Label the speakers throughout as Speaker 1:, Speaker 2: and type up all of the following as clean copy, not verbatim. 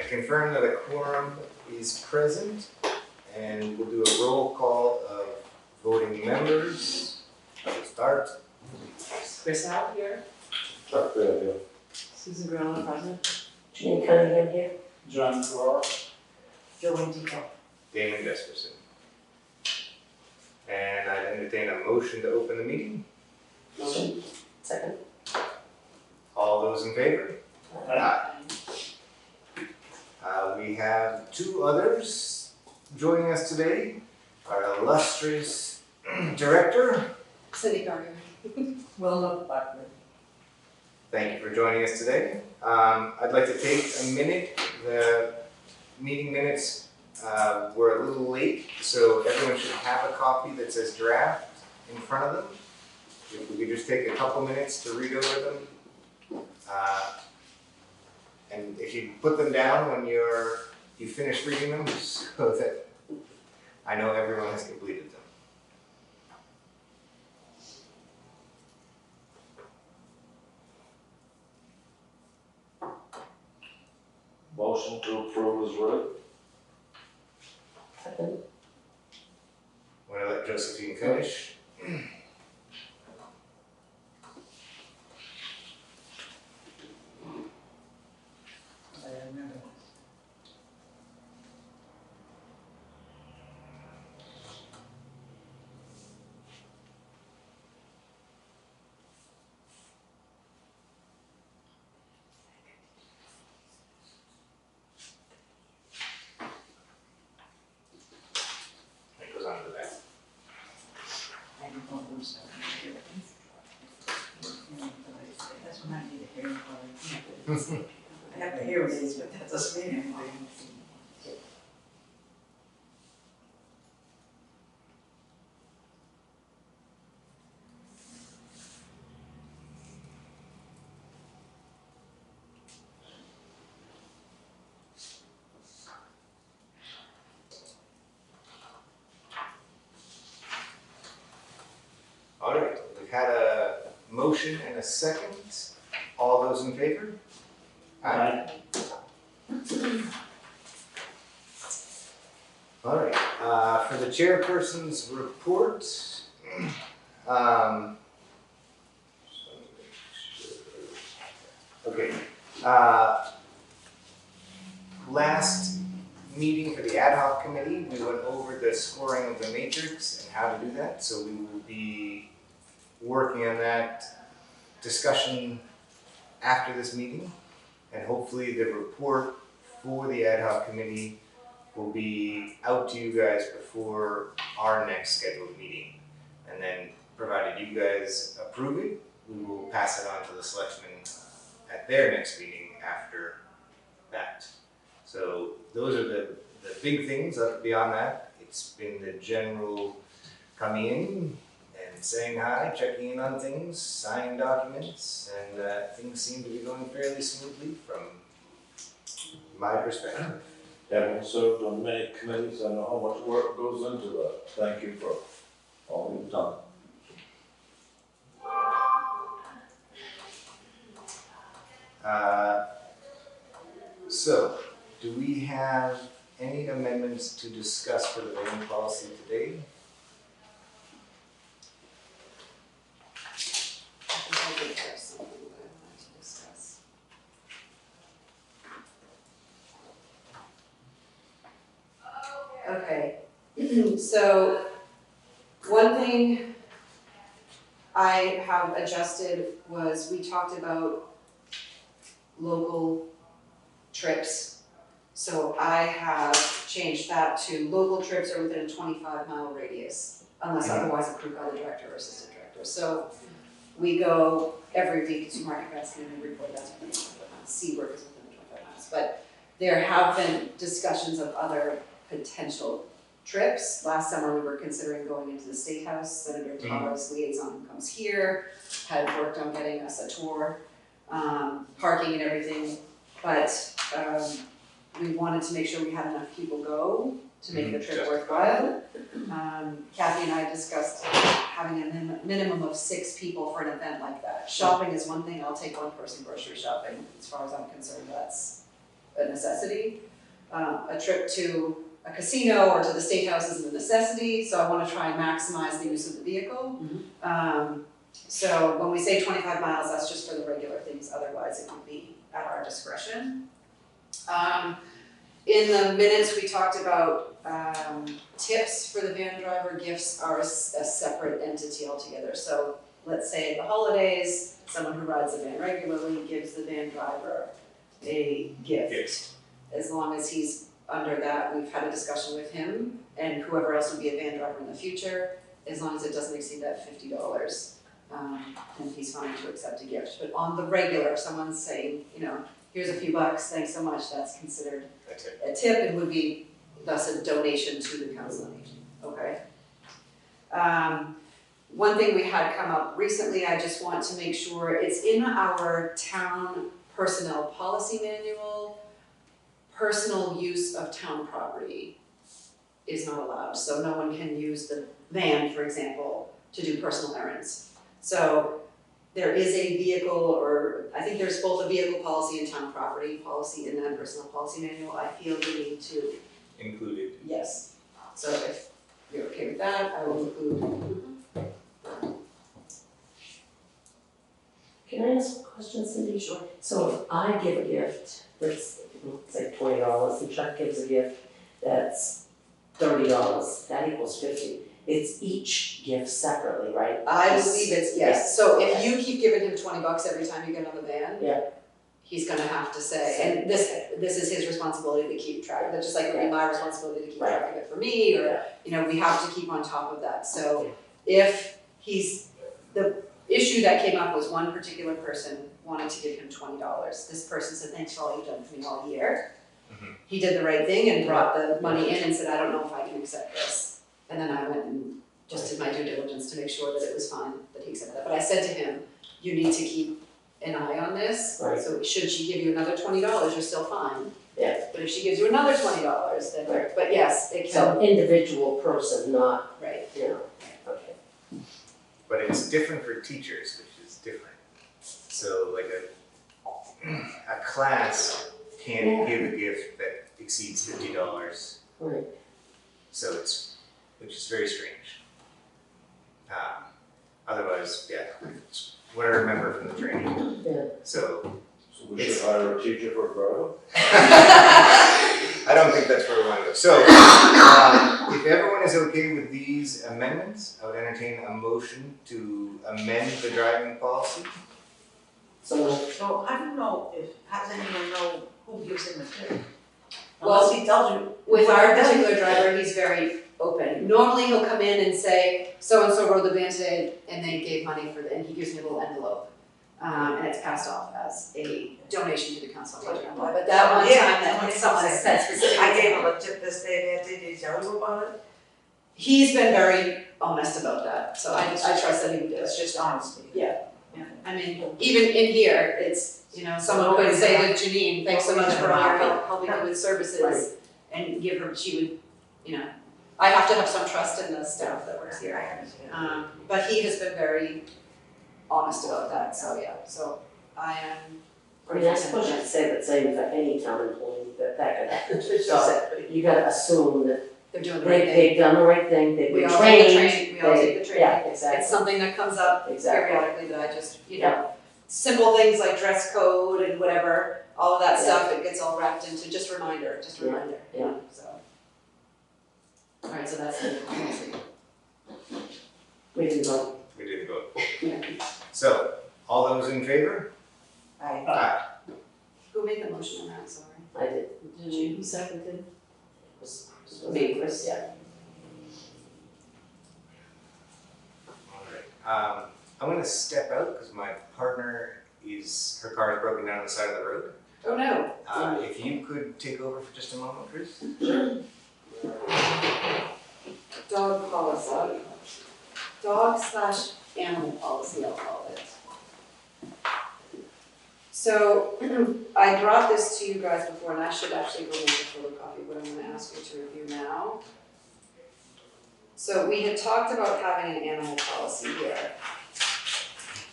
Speaker 1: confirm that a quorum is present, and we'll do a roll call of voting members. I'll start.
Speaker 2: Chris out here.
Speaker 3: Chuck Fairview.
Speaker 2: Susan Grillo present.
Speaker 4: Jean Cunningham here.
Speaker 3: John Carr.
Speaker 2: Joanne Deco.
Speaker 1: Damon Jesperson. And I entertain a motion to open the meeting.
Speaker 4: Motion. Second.
Speaker 1: All those in favor?
Speaker 3: Aye.
Speaker 1: We have two others joining us today. Our illustrious director.
Speaker 2: Cindy Gardner. Wilma Buckman.
Speaker 1: Thank you for joining us today. I'd like to take a minute. The meeting minutes were a little late, so everyone should have a copy that says draft in front of them. If we could just take a couple minutes to read over them. And if you put them down when you finish reading them, so that I know everyone has completed them.
Speaker 3: Motion to approve is read.
Speaker 4: Second.
Speaker 1: Want to let Josephine finish? It goes on to that.
Speaker 2: That's when I need a hearing for. I have the hearing aids, but that doesn't mean anything.
Speaker 1: All right, we've had a motion and a second. All those in favor?
Speaker 3: Aye.
Speaker 1: All right, for the chairperson's report, okay, last meeting for the ad hoc committee, we went over the scoring of the matrix and how to do that, so we will be working on that discussion after this meeting, and hopefully the report for the ad hoc committee will be out to you guys before our next scheduled meeting. And then, provided you guys approve it, we will pass it on to the selectmen at their next meeting after that. So those are the big things. Beyond that, it's been the general coming in and saying hi, checking in on things, signing documents, and things seem to be going fairly smoothly from my perspective.
Speaker 3: Having served on many committees, I know how much work goes into that. Thank you for all you've done.
Speaker 1: So, do we have any amendments to discuss for the voting policy today?
Speaker 2: I think there's something that I wanted to discuss. Okay, so one thing I have adjusted was we talked about local trips. So I have changed that to local trips are within a 25-mile radius, unless otherwise approved by the director or assistant director. So we go every week to Market Basket and report that's within 25 miles. Seawork is within 25 miles. But there have been discussions of other potential trips. Last summer we were considering going into the State House. Senator Tara's liaison comes here, had worked on getting us a tour, parking and everything. But we wanted to make sure we had enough people go to make the trip worthwhile. Kathy and I discussed having a minimum of 6 people for an event like that. Shopping is one thing, I'll take one person grocery shopping. As far as I'm concerned, that's a necessity. A trip to a casino or to the State House isn't a necessity, so I wanna try and maximize the use of the vehicle. So when we say 25 miles, that's just for the regular things, otherwise it would be at our discretion. In the minutes, we talked about tips for the van driver. Gifts are a separate entity altogether. So let's say at the holidays, someone who rides the van regularly gives the van driver a gift.
Speaker 1: Yes.
Speaker 2: As long as he's under that, we've had a discussion with him and whoever else would be a van driver in the future, as long as it doesn't exceed that $50, then he's fine to accept a gift. But on the regular, if someone's saying, you know, here's a few bucks, thanks so much, that's considered
Speaker 1: That's it.
Speaker 2: a tip and would be thus a donation to the Council on Aging, okay? One thing we had come up recently, I just want to make sure, it's in our town personnel policy manual, personal use of town property is not allowed, so no one can use the van, for example, to do personal errands. So there is a vehicle, or I think there's both a vehicle policy and town property policy in that personal policy manual. I feel we need to,
Speaker 1: Included.
Speaker 2: yes. So if you're okay with that, I will include.
Speaker 4: Can I ask a question, Cindy? Sure. So if I give a gift, that's, say $20, and Chuck gives a gift that's $30, that equals 50. It's each gift separately, right?
Speaker 2: I believe it's, yes. So if you keep giving him $20 every time you get on the van.
Speaker 4: Yeah.
Speaker 2: He's gonna have to say, and this is his responsibility to keep track of it, just like it would be my responsibility to keep track of it for me, or, you know, we have to keep on top of that. So if the issue that came up was one particular person wanted to give him $20. This person said, thanks for all you've done for me all year.
Speaker 1: Mhm.
Speaker 2: He did the right thing and brought the money in and said, I don't know if I can accept this. And then I went and just did my due diligence to make sure that it was fine that he accepted that. But I said to him, you need to keep an eye on this.
Speaker 4: Right.
Speaker 2: So should she give you another $20, you're still fine.
Speaker 4: Yeah.
Speaker 2: But if she gives you another $20, then,
Speaker 4: Right.
Speaker 2: but yes, it can,
Speaker 4: So individual person, not,
Speaker 2: right.
Speaker 4: you know, okay.
Speaker 1: But it's different for teachers, which is different. So like a class can't give a gift that exceeds $50.
Speaker 4: Right.
Speaker 1: So which is very strange. Otherwise, yeah, it's what I remember from the training.
Speaker 4: Yeah.
Speaker 1: So
Speaker 3: So we should hire a teacher for a driver?
Speaker 1: I don't think that's where we want to go. So if everyone is okay with these amendments, I would entertain a motion to amend the driving policy.
Speaker 4: So,
Speaker 5: So I don't know how does anyone know who gives him a tip?
Speaker 2: Well,
Speaker 5: Unless he tells you.
Speaker 2: With
Speaker 5: who
Speaker 2: our
Speaker 5: it is.
Speaker 2: particular driver, he's very open. Normally, he'll come in and say, so-and-so rode the van today, and they gave money for and he gives me a little envelope. And it's passed off as a donation to the council budget. But that one time, that when someone said specifically.
Speaker 5: I gave him a tip this day, that day, did he tell you about it?
Speaker 2: He's been very honest about that, so I trust that he would do it.
Speaker 5: It's just honesty.
Speaker 2: Yeah. I mean, even in here, it's, you know, someone could say to Janine, thanks so much for all your help helping me with services. And give her, she would, you know, I have to have some trust in the staff that works here.
Speaker 5: I understand.
Speaker 2: But he has been very honest about that, so yeah, so I am.
Speaker 4: I mean, I suppose you could say the same for any town employee, that could happen. So you gotta assume that
Speaker 2: They're doing the right thing.
Speaker 4: they've done the right thing, they've
Speaker 2: We
Speaker 4: been
Speaker 2: all take the
Speaker 4: trained.
Speaker 2: training, we all take the training.
Speaker 4: Yeah, exactly.
Speaker 2: It's something that comes up
Speaker 4: Exactly.
Speaker 2: periodically that I just, you know, simple things like dress code and whatever, all of that
Speaker 4: Yeah.
Speaker 2: stuff, it gets all wrapped into just a
Speaker 4: Yeah,
Speaker 2: reminder,
Speaker 4: yeah.
Speaker 2: so. Alright, so that's the policy.
Speaker 4: We didn't go.
Speaker 1: We did vote.
Speaker 2: Yeah.
Speaker 1: So all those in favor?
Speaker 5: I,
Speaker 2: Who made the motion on that, sorry?
Speaker 4: I did.
Speaker 2: Did you?
Speaker 4: Who seconded? It was
Speaker 2: Me.
Speaker 4: Chris, yeah.
Speaker 1: Alright, I'm gonna step out because my partner her car is broken down on the side of the road.
Speaker 2: Oh no.
Speaker 1: If you could take over for just a moment, Chris?
Speaker 2: Dog policy. Dog/animal policy, I'll call it. So, I brought this to you guys before, and I should actually go make a photocopy, but I'm gonna ask you to review now. So we had talked about having an animal policy here.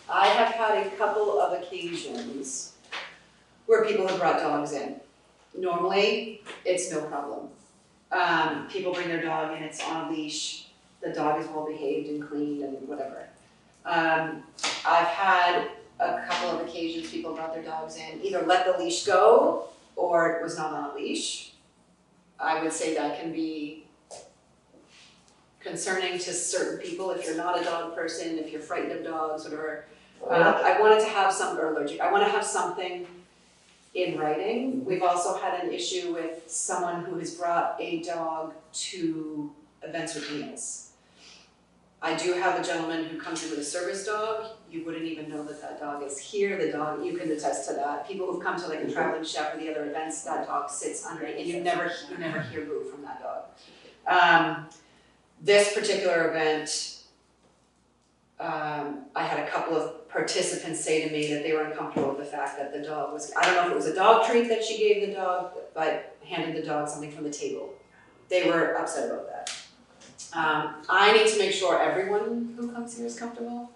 Speaker 2: I have had a couple of occasions where people have brought dogs in. normally, it's no problem. People bring their dog and it's on a leash, the dog is well behaved and clean and whatever. I've had a couple of occasions people brought their dogs in, either let the leash go or it was not on a leash. I would say that can be concerning to certain people if you're not a dog person, if you're frightened of dogs, whatever. I wanted to have some, or allergic, I wanna have something in writing. We've also had an issue with someone who has brought a dog to events with meals. I do have a gentleman who comes in with a service dog. You wouldn't even know that that dog is here. The dog, you can attest to that. People who've come to like a traveling chef or the other events, that dog sits underneath, and you never hear boo from that dog. This particular event, I had a couple of participants say to me that they were uncomfortable with the fact that the dog was, I don't know if it was a dog treat that she gave the dog, but handed the dog something from the table. They were upset about that. I need to make sure everyone who comes here is comfortable.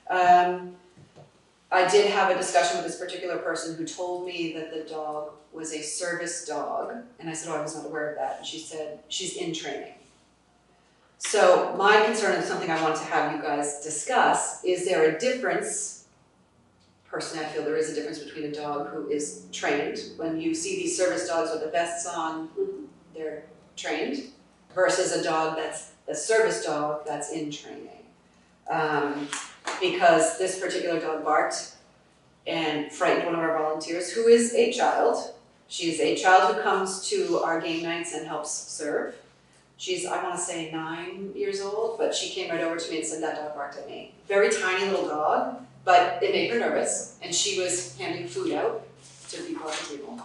Speaker 2: I did have a discussion with this particular person who told me that the dog was a service dog, and I said, oh, I was not aware of that, and she said, she's in training. So my concern, and something I want to have you guys discuss, is there a difference, personally I feel there is a difference between a dog who is trained, when you see these service dogs with the vests on, they're trained, versus a dog that's a service dog that's in training. Because this particular dog barked and frightened one of our volunteers, who is a child. She's a child who comes to our game nights and helps serve. She's, I wanna say 9 years old, but she came right over to me and said, that dog barked at me. Very tiny little dog, but it made her nervous, and she was handing food out to people at the table.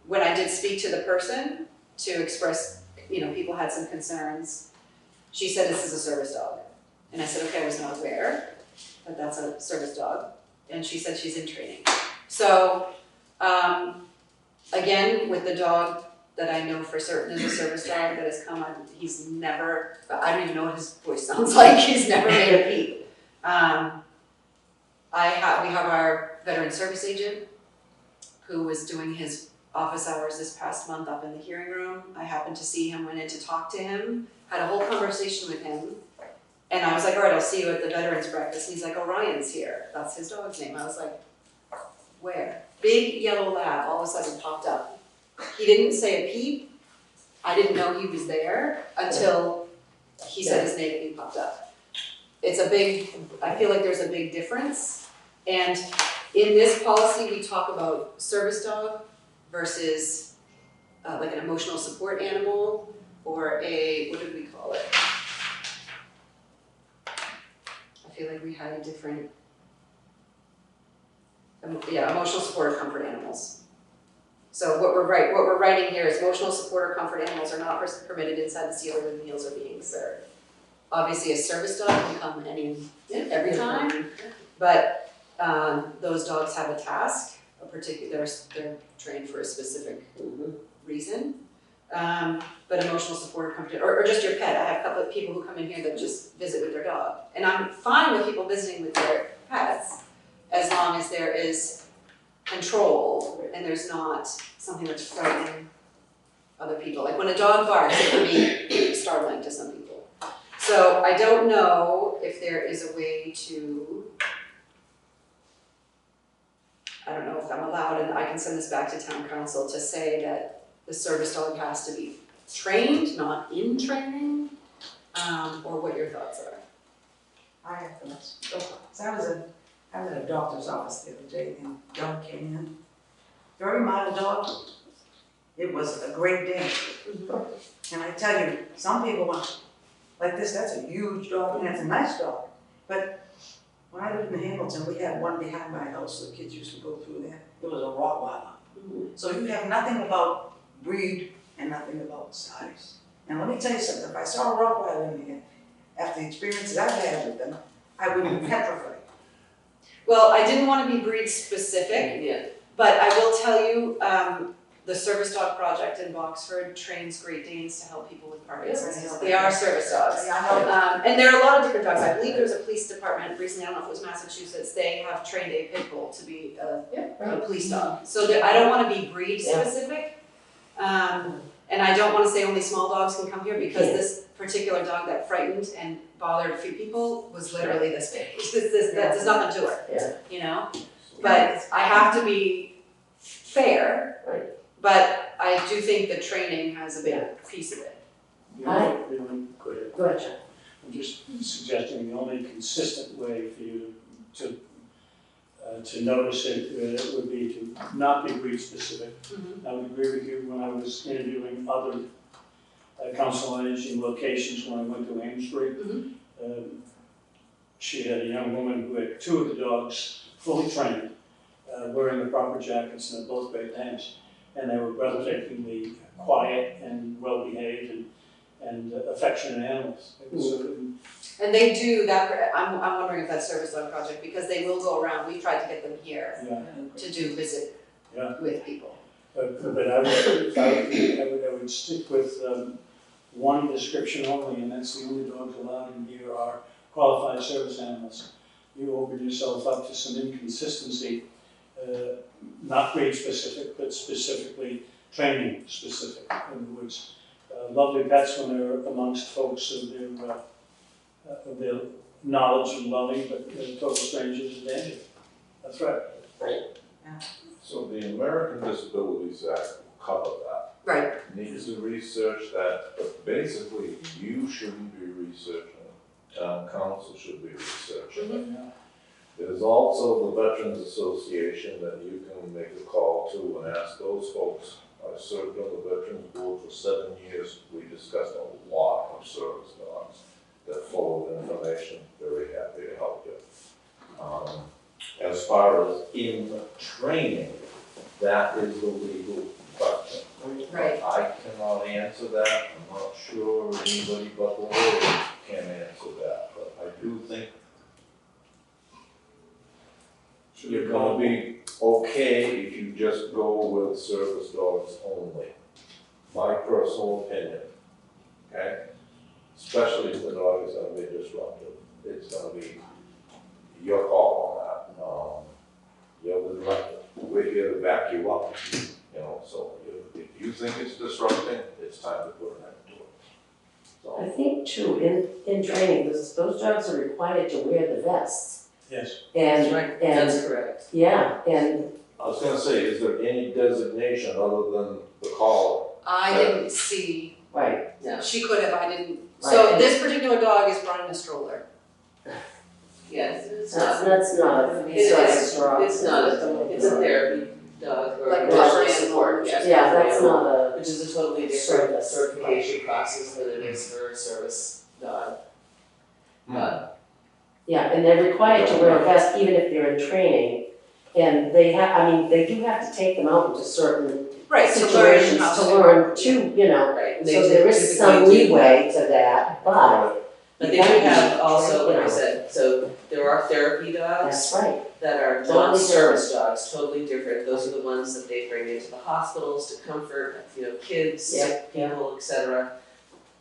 Speaker 2: When I did speak to the person to express, people had some concerns, she said, this is a service dog. And I said, okay, I was not aware that that's a service dog. And she said she's in training. So, again, with the dog that I know for certain is a service dog that has come on, he's never, I don't even know what his voice sounds like, he's never made a peep. We have our veteran service agent who was doing his office hours this past month up in the hearing room. I happened to see him, went in to talk to him, had a whole conversation with him. And I was like, all right, I'll see you at the veterans breakfast. And he's like, Orion's here. That's his dog's name. I was like, where? Big yellow lab all of a sudden popped up. He didn't say a peep. I didn't know he was there until he said his name and he popped up. I feel like there's a big difference. And in this policy, we talk about service dog versus like an emotional support animal or what did we call it? I feel like we had a different, emotional support or comfort animals. So what we're writing here is emotional support or comfort animals are not permitted inside the sealer when meals are being served. Obviously, a service dog can come every time, but those dogs have a task, they're trained for a specific reason. But emotional support or comfort, or just your pet. I have a couple of people who come in here that just visit with their dog. And I'm fine with people visiting with their pets as long as there is control and there's not something that's frightening other people. Like when a dog barks, it can be startling to some people. So I don't know if there is a way to, I don't know if I'm allowed, and I can send this back to town council to say that the service dog has to be trained, not in training, or what your thoughts are.
Speaker 5: I have thoughts. So I was at a doctor's office the other day and a dog came in. Very mild dog. It was a great day. And I tell you, some people want, like this, that's a huge dog and it's a nice dog. But when I lived in Hamilton, we had one behind my house, the kids used to go through there. It was a Rottweiler. So you have nothing about breed and nothing about size. And let me tell you something, if I saw a Rottweiler in here, after the experiences I've had with them, I would be petrified.
Speaker 2: Well, I didn't want to be breed specific, but I will tell you, the Service Dog Project in Boxford trains Great Danes to help people with Parkinson's.
Speaker 5: Yeah.
Speaker 2: They are service dogs.
Speaker 5: Yeah, I know.
Speaker 2: And there are a lot of different dogs. I believe there's a police department recently, I don't know if it was Massachusetts, they have trained a pit bull to be a police dog. So I don't wanna be breed
Speaker 4: Yeah.
Speaker 2: specific. And I don't wanna say only small dogs can come here because
Speaker 4: Yeah.
Speaker 2: this particular dog that frightened and bothered a few people was literally this big. There's nothing to her,
Speaker 4: Yeah.
Speaker 2: you know? But I have to be fair.
Speaker 4: Right.
Speaker 2: But I do think the training has a big piece of it.
Speaker 4: Hi.
Speaker 6: Go ahead.
Speaker 4: Go ahead, John.
Speaker 6: I'm just suggesting the only consistent way for you to notice it would be to not be breed specific. I would agree with you when I was interviewing other council on aging locations when I went to Amesbury. She had a young woman who had 2 of the dogs fully trained, wearing the proper jackets, and they're both Great Danes. And they were breathtakingly quiet and well-behaved and affectionate animals.
Speaker 2: And they do that, I'm wondering if that's Service Dog Project, because they will go around, we've tried to get them here
Speaker 6: Yeah.
Speaker 2: to do visit
Speaker 6: Yeah.
Speaker 2: with people.
Speaker 6: But I would stick with one description only, and that's the only dogs allowed in here are qualified service animals. You open yourself up to some inconsistency, not breed specific, but specifically training specific. In other words, lovely pets when they're amongst folks of their knowledge and loving, but total strangers is danger. That's right.
Speaker 3: So the American Disabilities Act will cover that.
Speaker 2: Right.
Speaker 3: Needs to research that, but basically you shouldn't be researching it. Town council should be researching it.
Speaker 6: Yeah.
Speaker 3: There's also the Veterans Association that you can make a call to and ask those folks. I served on the Veterans Board for 7 years. We discussed a lot of service dogs. They're full of information, very happy to help you. As far as in training, that is the legal question.
Speaker 2: Right.
Speaker 3: I cannot answer that. I'm not sure anybody but the lawyers can answer that, but I do think you're gonna be okay if you just go with service dogs only. My personal opinion, okay? Especially if the dog is gonna be disruptive. It's gonna be your call on that. You're the director. We're here to back you up, you know, so if you think it's disrupting, it's time to put an end to it. So.
Speaker 4: I think too, in training, those dogs are required to wear the vests.
Speaker 6: Yes.
Speaker 4: And, and,
Speaker 2: correct.
Speaker 4: yeah, and,
Speaker 3: I was gonna say, is there any designation other than the collar?
Speaker 2: I didn't see,
Speaker 4: right,
Speaker 2: she could have, I didn't.
Speaker 4: Right.
Speaker 2: So this particular dog is brought in a stroller.
Speaker 7: Yes, it's
Speaker 4: that's
Speaker 7: not,
Speaker 4: not,
Speaker 7: it's not it's a therapy dog or
Speaker 2: Like a
Speaker 7: personal
Speaker 2: dog
Speaker 7: support, yes.
Speaker 4: yeah, that's not a,
Speaker 7: Which is a totally different
Speaker 4: Service.
Speaker 7: certification process than it is for a service dog.
Speaker 4: yeah, and they're required to wear a vest even if they're in training. And they they do have to take them out into certain
Speaker 2: Right, to learn
Speaker 4: situations
Speaker 2: how
Speaker 4: to learn too, you know.
Speaker 7: Right.
Speaker 4: So there is some leeway to that, but
Speaker 7: But they do have also,
Speaker 4: you
Speaker 7: like I
Speaker 4: know,
Speaker 7: said, so there are therapy dogs
Speaker 4: that's right,
Speaker 7: that are
Speaker 4: Totally
Speaker 7: not service dogs, totally different. Those are the ones that they bring into the hospitals to comfort, kids,
Speaker 4: Yeah,
Speaker 7: sick people, et cetera.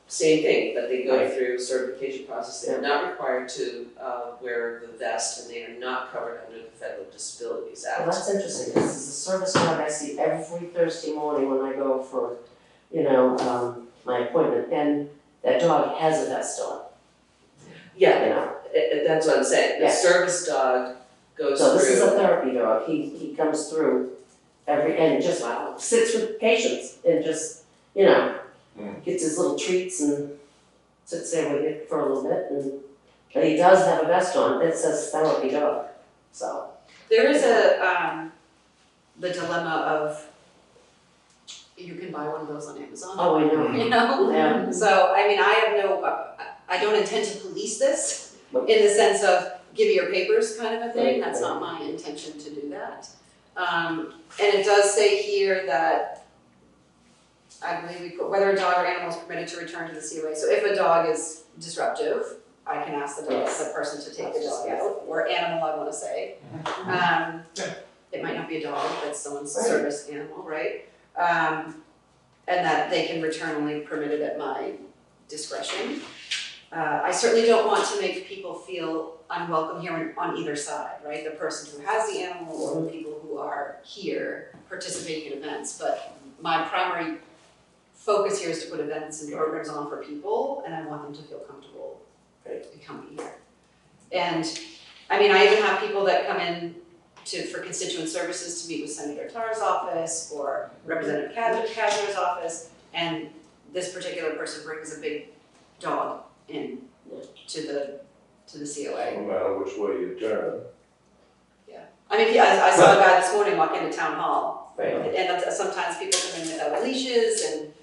Speaker 7: Same thing, but they go
Speaker 4: Right.
Speaker 7: through a certification process. They're not required to wear the vest, and they are not covered under the Federal Disabilities
Speaker 4: well,
Speaker 7: Act.
Speaker 4: that's interesting, this is a service dog I see every Thursday morning when I go for, my appointment, and that dog has a vest on,
Speaker 7: Yeah,
Speaker 4: you know.
Speaker 7: that's what I'm saying. The
Speaker 4: Yeah.
Speaker 7: service dog goes
Speaker 4: So this is a
Speaker 7: through.
Speaker 4: therapy dog, he comes through and just sits with patients and just, gets his little treats and sits there with it for a little bit, but he does have a vest on, it says therapy dog, so.
Speaker 2: There is the dilemma of, you can buy one of those on Amazon.
Speaker 4: Oh, I know.
Speaker 2: You know?
Speaker 4: Yeah.
Speaker 2: So, I mean, I don't intend to police this in the sense of give me your papers kind of a thing. That's not my intention to do that. And it does say here that I believe we put whether a dog or animal is permitted to return to the COA. So if a dog is disruptive, I can ask the person to take the dog out, or animal, I wanna say. It might not be a dog, that's someone's
Speaker 4: Right.
Speaker 2: service animal, right? And that they can return only permitted at my discretion. I certainly don't want to make people feel unwelcome here on either side, right? The person who has the animal or the people who are here participating in events, but my primary focus here is to put events and programs on for people, and I want them to feel comfortable coming here. And, I mean, I even have people that come in for constituent services to meet with Senator Tarr's office or Representative Kazner's office, and this particular person brings a big dog in to the COA.
Speaker 3: No matter which way you turn.
Speaker 2: I mean, I saw a guy this morning walk into town hall,
Speaker 4: Right.
Speaker 2: and sometimes people come in without leashes, and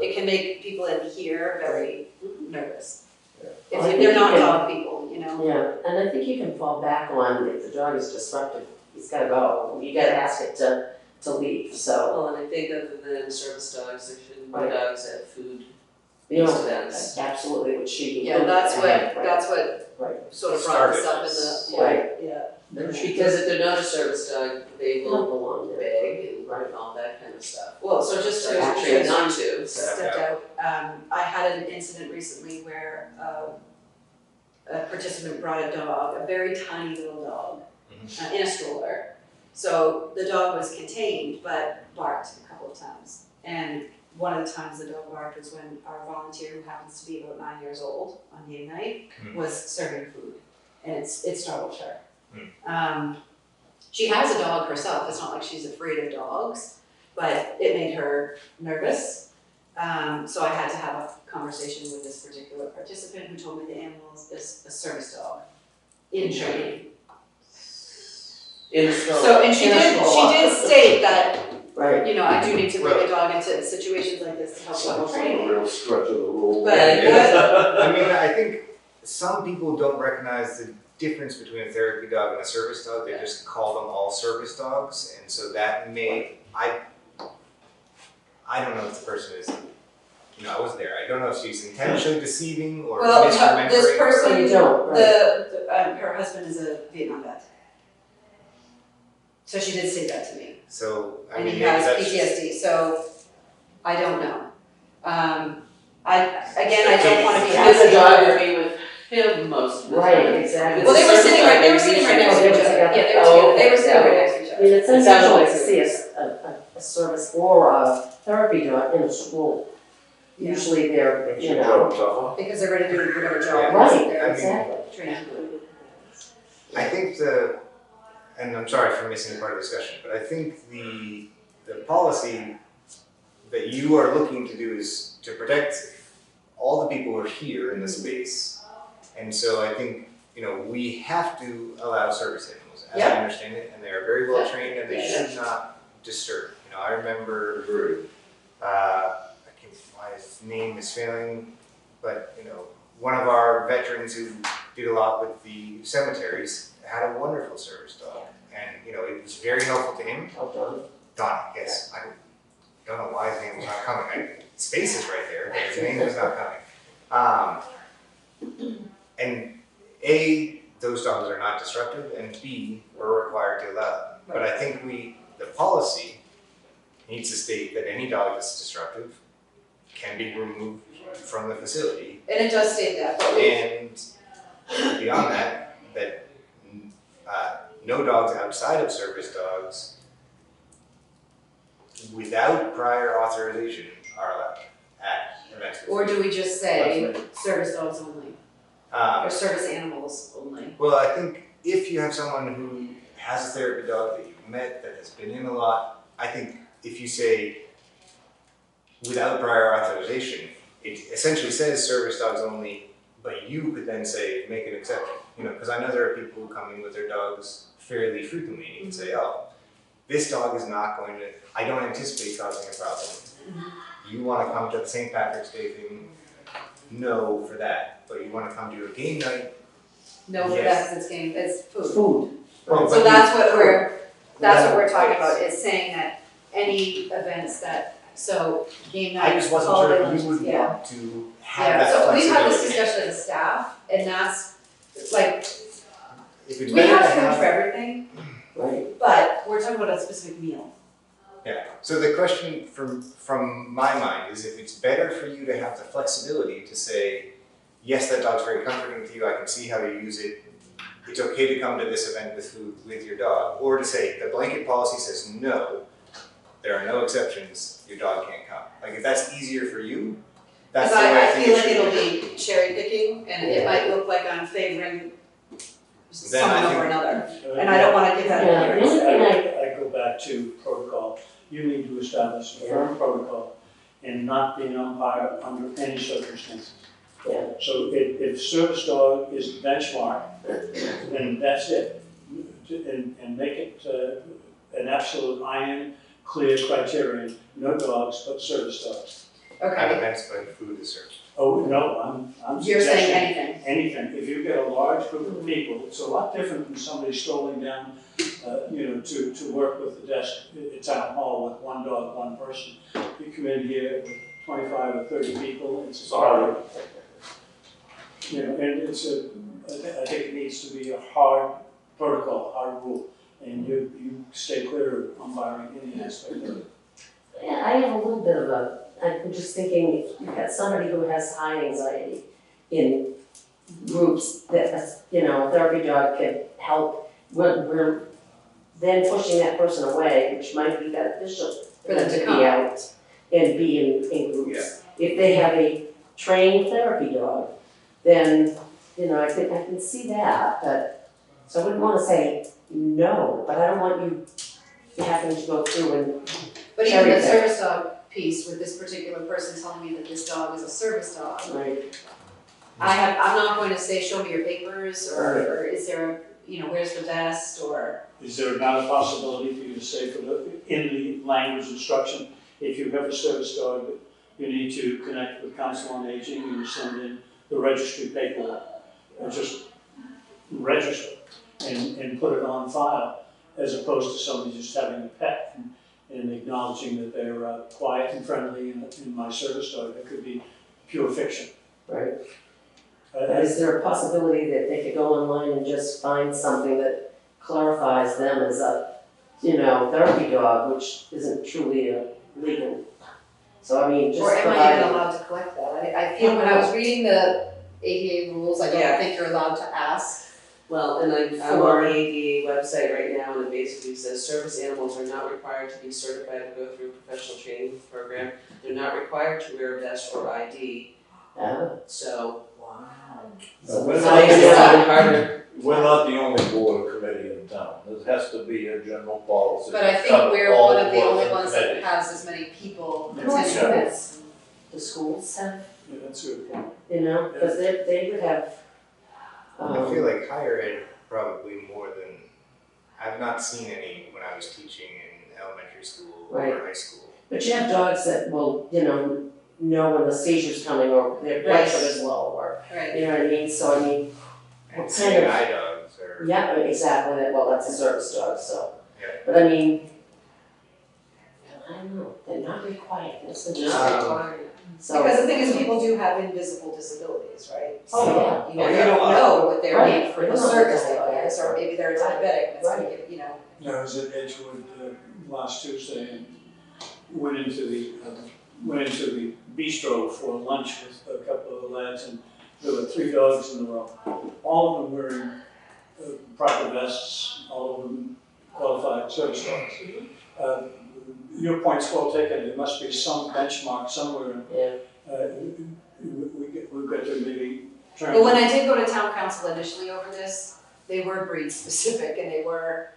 Speaker 2: it can make people in here very nervous.
Speaker 3: Yeah.
Speaker 2: If they're not dog people, you know?
Speaker 4: Yeah, and I think you can fall back on if the dog is disruptive, he's gotta go, you gotta ask it to leave, so.
Speaker 7: Well, and I think other than service dogs, there shouldn't be
Speaker 4: Right.
Speaker 7: dogs at food
Speaker 4: You know,
Speaker 7: events.
Speaker 4: absolutely what she.
Speaker 2: Yeah, that's
Speaker 4: Right.
Speaker 2: what
Speaker 4: Right.
Speaker 2: sort of brought this
Speaker 1: Started
Speaker 2: up in
Speaker 1: this.
Speaker 2: the,
Speaker 4: Right.
Speaker 2: yeah.
Speaker 7: Because if they're not a service dog, they
Speaker 4: Don't
Speaker 7: will
Speaker 4: belong there.
Speaker 7: beg and all that kind of stuff.
Speaker 2: Well, so just to
Speaker 7: Dogs are trained not to, so.
Speaker 2: stepped out, I had an incident recently where, a participant brought a dog, a very tiny little dog, in a stroller. So the dog was contained, but barked a couple of times. And one of the times the dog barked was when our volunteer, who happens to be about 9 years old on game night, was serving food, and it startled her. She has a dog herself, it's not like she's afraid of dogs, but it made her nervous. So I had to have a conversation with this particular participant who told me the animal is a service dog in training.
Speaker 7: In the stroller.
Speaker 2: So, and she did state that,
Speaker 4: Right.
Speaker 2: you know, I do need to bring a dog into situations like this to help people
Speaker 3: It's a
Speaker 2: training.
Speaker 3: real stretch of the rule.
Speaker 2: But-
Speaker 1: I mean, I think some people don't recognize the difference between a therapy dog and a service dog. They just call them all service dogs, and so that may, I don't know if the person is, you know, I wasn't there. I don't know if she's intentionally deceiving or
Speaker 2: Well,
Speaker 1: misremembering.
Speaker 2: this person,
Speaker 4: You don't, right.
Speaker 2: her husband is a Vietnam vet. So she did say that to me.
Speaker 1: So, I
Speaker 2: And
Speaker 1: mean,
Speaker 2: he
Speaker 1: maybe
Speaker 2: has
Speaker 1: that's just.
Speaker 2: PTSD, so I don't know. I don't wanna be
Speaker 7: Because the
Speaker 2: asking
Speaker 7: dog would
Speaker 2: her.
Speaker 7: be with him most of the time.
Speaker 4: Right, exactly.
Speaker 7: If
Speaker 2: Well, they
Speaker 7: it's a
Speaker 2: were
Speaker 7: service
Speaker 2: sitting
Speaker 7: dog,
Speaker 2: right next to
Speaker 7: they
Speaker 2: each
Speaker 7: usually-
Speaker 2: other. Yeah, they were
Speaker 7: Oh,
Speaker 2: sitting
Speaker 7: okay.
Speaker 2: right next to each
Speaker 4: I
Speaker 2: other.
Speaker 4: mean, it's
Speaker 7: It sounds
Speaker 4: unusual
Speaker 7: like
Speaker 4: to see a service or a therapy dog in a school.
Speaker 2: Yeah.
Speaker 4: Usually they're,
Speaker 3: Makes
Speaker 4: you
Speaker 3: your
Speaker 4: know.
Speaker 3: job tougher.
Speaker 2: Because they're ready to do whatever job
Speaker 1: Yeah.
Speaker 2: is
Speaker 4: Right,
Speaker 2: they're
Speaker 1: I mean-
Speaker 4: exactly.
Speaker 2: trained to do.
Speaker 1: I think and I'm sorry for missing part of the discussion, but I think the policy that you are looking to do is to protect all the people who are here in the space. And so I think, you know, we have to allow service animals, as I
Speaker 2: Yeah.
Speaker 1: understand it, and they are very well trained and they
Speaker 2: Yeah.
Speaker 1: should not disturb. You know, I remember, I can't, why his name is failing, but, you know, one of our veterans who did a lot with the cemeteries had a wonderful service dog. And, you know, it was very helpful to him.
Speaker 4: Well done.
Speaker 1: Donnie, yes. I don't know why his name was not coming. Space is right there, but his name was not coming. And A, those dogs are not disruptive, and B, we're required to allow them. But I think the policy needs to state that any dog that's disruptive can be removed from the facility.
Speaker 2: And it does state that, but
Speaker 1: And beyond that, no dogs outside of service dogs without prior authorization are allowed at events.
Speaker 2: or do we just say
Speaker 1: That's
Speaker 2: service dogs only, or service animals only?
Speaker 1: Well, I think if you have someone who has a therapy dog that you've met, that has been in a lot, I think if you say without prior authorization, it essentially says service dogs only, but you could then say, make an exception. You know, because I know there are people who come in with their dogs fairly frequently, and you can say, oh, this dog is not going to, I don't anticipate causing a problem. You want to come to the St. Patrick's Day thing, no for that, but you want to come to a game night.
Speaker 2: No, for
Speaker 1: Yes.
Speaker 2: that, it's food.
Speaker 4: Food.
Speaker 1: Well,
Speaker 2: So
Speaker 1: but
Speaker 2: that's what we're talking
Speaker 1: Yes.
Speaker 2: about, is saying that any events that, so game
Speaker 1: I
Speaker 2: night,
Speaker 1: just wasn't
Speaker 2: holiday
Speaker 1: sure if
Speaker 2: lunches,
Speaker 1: you would
Speaker 2: yeah.
Speaker 1: want to have
Speaker 2: Yeah,
Speaker 1: that
Speaker 2: so
Speaker 1: flexibility.
Speaker 2: we've had this discussion as a staff, and that's, like,
Speaker 1: If it's
Speaker 2: we
Speaker 1: better
Speaker 2: have
Speaker 1: to
Speaker 2: food
Speaker 1: have
Speaker 2: for everything,
Speaker 4: Right.
Speaker 2: but we're talking about a specific meal.
Speaker 1: Yeah, so the question from my mind is if it's better for you to have the flexibility to say, yes, that dog's very comforting with you, I can see how you use it, it's okay to come to this event with your dog, or to say, the blanket policy says no, there are no exceptions, your dog can't come. Like if that's easier for you, that's the
Speaker 2: Because
Speaker 1: way I
Speaker 2: I
Speaker 1: think
Speaker 2: feel
Speaker 1: it
Speaker 2: like
Speaker 1: should
Speaker 2: it'll be cherry picking, and it might look like I'm favoring
Speaker 1: Then I
Speaker 2: someone
Speaker 1: think-
Speaker 2: over another, and I don't wanna give that
Speaker 4: Yeah.
Speaker 2: appearance.
Speaker 6: I go back to protocol. You need to establish a firm protocol and not be an umpire under any circumstances.
Speaker 4: Yeah.
Speaker 6: So if service dog is the benchmark, then that's it. And make it an absolute iron, clear criterion, no dogs but service dogs.
Speaker 1: At
Speaker 2: Okay,
Speaker 1: events when food is served.
Speaker 6: Oh, no, I'm
Speaker 2: you're saying
Speaker 6: suggesting
Speaker 2: anything.
Speaker 6: anything. If you get a large group of people, it's a lot different than somebody strolling down, to work with the desk at town hall with one dog, one person. You come in here with 25 or 30 people, it's
Speaker 3: Sorry.
Speaker 6: and I think it needs to be a hard protocol, hard rule. And you stay clear of umpiring any aspect of it.
Speaker 4: Yeah, I have a little bit of I'm just thinking, if you've got somebody who has high anxiety in groups that, a therapy dog can help, we're then pushing that person away, which might be beneficial for them to
Speaker 2: come.
Speaker 4: be out and be in groups. If they have a trained therapy dog, then, I think I can see that, but, so I wouldn't wanna say no, but I don't want you having to go through and,
Speaker 2: But even the
Speaker 4: Cherry pick.
Speaker 2: service dog piece with this particular person telling me that this dog is a service dog,
Speaker 4: right,
Speaker 2: I'm not going to say, show me your papers, or is there where's the vest, or,
Speaker 6: Is there not a possibility for you to say in the language instruction, if you have a service dog, you need to connect with Council on Aging and you send in the registry paperwork, or just register and put it on file, as opposed to somebody just having a pet and acknowledging that they're quiet and friendly and my service dog, that could be pure fiction.
Speaker 4: right? Is there a possibility that they could go online and just find something that clarifies them as a, therapy dog, which isn't truly legal? So I mean, just
Speaker 2: or am I even
Speaker 4: providing,
Speaker 2: allowed to collect that? I feel when I was reading the ADA rules, I
Speaker 7: Yeah.
Speaker 2: don't think you're allowed to ask.
Speaker 7: Well, and I'm on the ADA website right now, and it basically says service animals are not required to be certified to go through a professional training program. They're not required to wear a vest or ID, so
Speaker 3: No, we're
Speaker 7: it's
Speaker 3: not
Speaker 7: even
Speaker 3: the-
Speaker 7: harder.
Speaker 3: We're not the only board or committee in town. There has to be a general policy.
Speaker 2: But I
Speaker 3: to
Speaker 2: think
Speaker 3: cover
Speaker 2: we're
Speaker 3: all
Speaker 2: one of the
Speaker 3: boards
Speaker 2: only
Speaker 3: and
Speaker 2: ones that
Speaker 3: committees.
Speaker 2: has as many people
Speaker 6: Yeah.
Speaker 2: attending
Speaker 3: Yeah.
Speaker 2: events.
Speaker 4: the schools have,
Speaker 6: Yeah, that's a good point.
Speaker 4: because they would have,
Speaker 1: I feel like higher ed probably more than, I've not seen any when I was teaching in elementary school or
Speaker 4: Right.
Speaker 1: high school.
Speaker 4: but you have dogs that will, know when the seizure's coming or their blood
Speaker 2: Right.
Speaker 4: sugar's low or,
Speaker 2: Right.
Speaker 4: you know what I mean? So I mean,
Speaker 1: And
Speaker 4: What
Speaker 1: seeing
Speaker 4: kind of-
Speaker 1: eye dogs or.
Speaker 4: yeah, exactly, well, that's a service dog, so.
Speaker 1: Yeah.
Speaker 4: But I mean, I don't know, they're not required, that's the not required, so.
Speaker 2: Because the thing is, people do have invisible disabilities, right?
Speaker 4: Oh,
Speaker 2: So,
Speaker 4: yeah.
Speaker 2: you know,
Speaker 1: Oh,
Speaker 2: you
Speaker 1: yeah.
Speaker 2: don't know what their
Speaker 4: Right.
Speaker 2: need for
Speaker 4: They
Speaker 2: the
Speaker 4: don't know
Speaker 2: service
Speaker 4: what
Speaker 2: dog
Speaker 4: they're
Speaker 2: is, or maybe they're a diabetic, and it's
Speaker 4: Right.
Speaker 2: like,
Speaker 6: I was at Edgewood last Tuesday and went into the bistro for lunch with a couple of the lads, and there were 3 dogs in the row. All of them wearing proper vests, all of them qualified service dogs. Your point's well taken, there must be some benchmark somewhere.
Speaker 4: Yeah.
Speaker 6: We've got to maybe turn.
Speaker 2: But when I did go to town council initially over this, they were breed specific, and they were,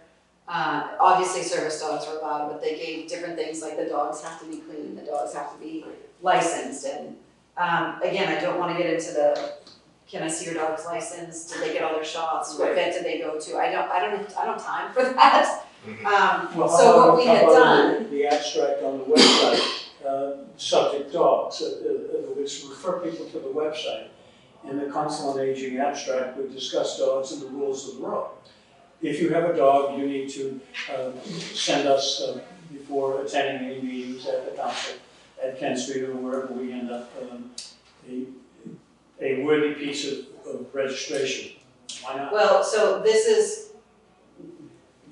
Speaker 2: obviously service dogs were allowed, but they gave different things, like the dogs have to be clean, the dogs have to be licensed, and, again, I don't wanna get into the, can I see your dog's license, did they get all their shots, what vet did they go to, I don't have time for that.
Speaker 6: Well,
Speaker 2: So what we
Speaker 6: how
Speaker 2: had
Speaker 6: about
Speaker 2: done,
Speaker 6: the abstract on the website, subject dogs, which refer people to the website. In the Council on Aging abstract, we discuss dogs and the rules of the road. If you have a dog, you need to send us, before attending any meetings at the council, at Kent Street or wherever we end up, a worthy piece of registration. Why not?
Speaker 2: well, so this is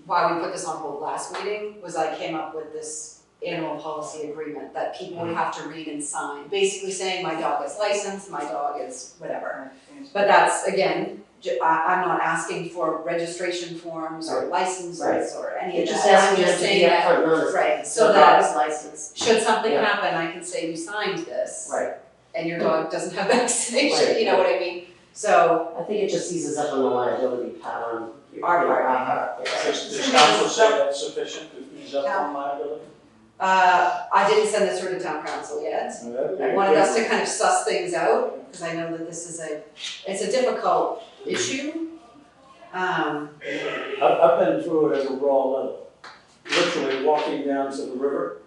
Speaker 2: why we put this on hold last meeting, was I came up with this animal policy agreement that people would have to read and sign, basically saying my dog is licensed, my dog is whatever. But that's, again, I'm not asking for registration forms or licenses or any
Speaker 4: You're
Speaker 2: of
Speaker 4: just
Speaker 2: that. I'm
Speaker 4: asking them
Speaker 2: just
Speaker 4: to be
Speaker 2: saying that,
Speaker 4: upfront and honest.
Speaker 2: right, so
Speaker 4: The
Speaker 2: that
Speaker 4: dog's licensed.
Speaker 2: should something
Speaker 4: Yeah.
Speaker 2: happen, I can say you signed this.
Speaker 4: Right.
Speaker 2: And your dog doesn't have vaccination,
Speaker 4: Right.
Speaker 2: you know what I mean? So,
Speaker 4: I think it just eases up on the liability part on
Speaker 2: Our part.
Speaker 4: yeah.
Speaker 6: Does council say that's sufficient to ease up on liability?
Speaker 2: I didn't send this through to town council yet. I wanted us to kind of suss things out, because I know that this is it's a difficult issue.
Speaker 6: I've been through it at a raw level, literally walking down to the river,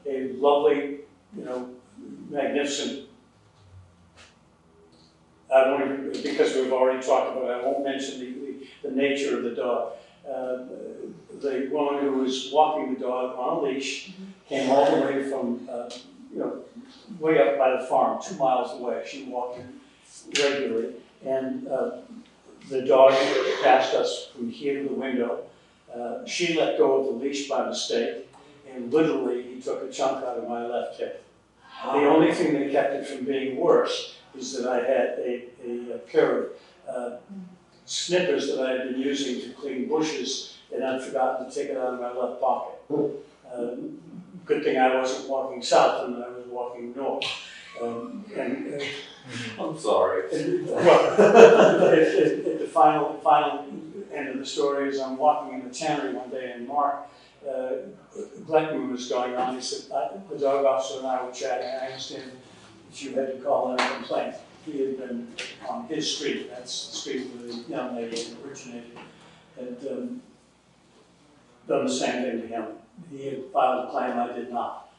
Speaker 6: a lovely, magnificent. I won't even, because we've already talked about it, I won't mention the nature of the dog. The woman who was walking the dog on a leash came all the way from, way up by the farm, 2 miles away. She walked regularly, and the dog passed us from here to the window. She let go of the leash by mistake, and literally he took a chunk out of my left hip. The only thing that kept it from being worse is that I had a pair of snippers that I had been using to clean bushes, and I'd forgotten to take it out of my left pocket. Good thing I wasn't walking south and I was walking north.
Speaker 3: I'm sorry.
Speaker 6: Well, the final end of the story is I'm walking in the tannery one day and Mark Gleckman was going on. He said, the dog officer and I were chatting. I understand that you had to call in a complaint. He had been on his street, that's the street where the young lady originated, had done the same thing to him. He had filed a claim, I did not.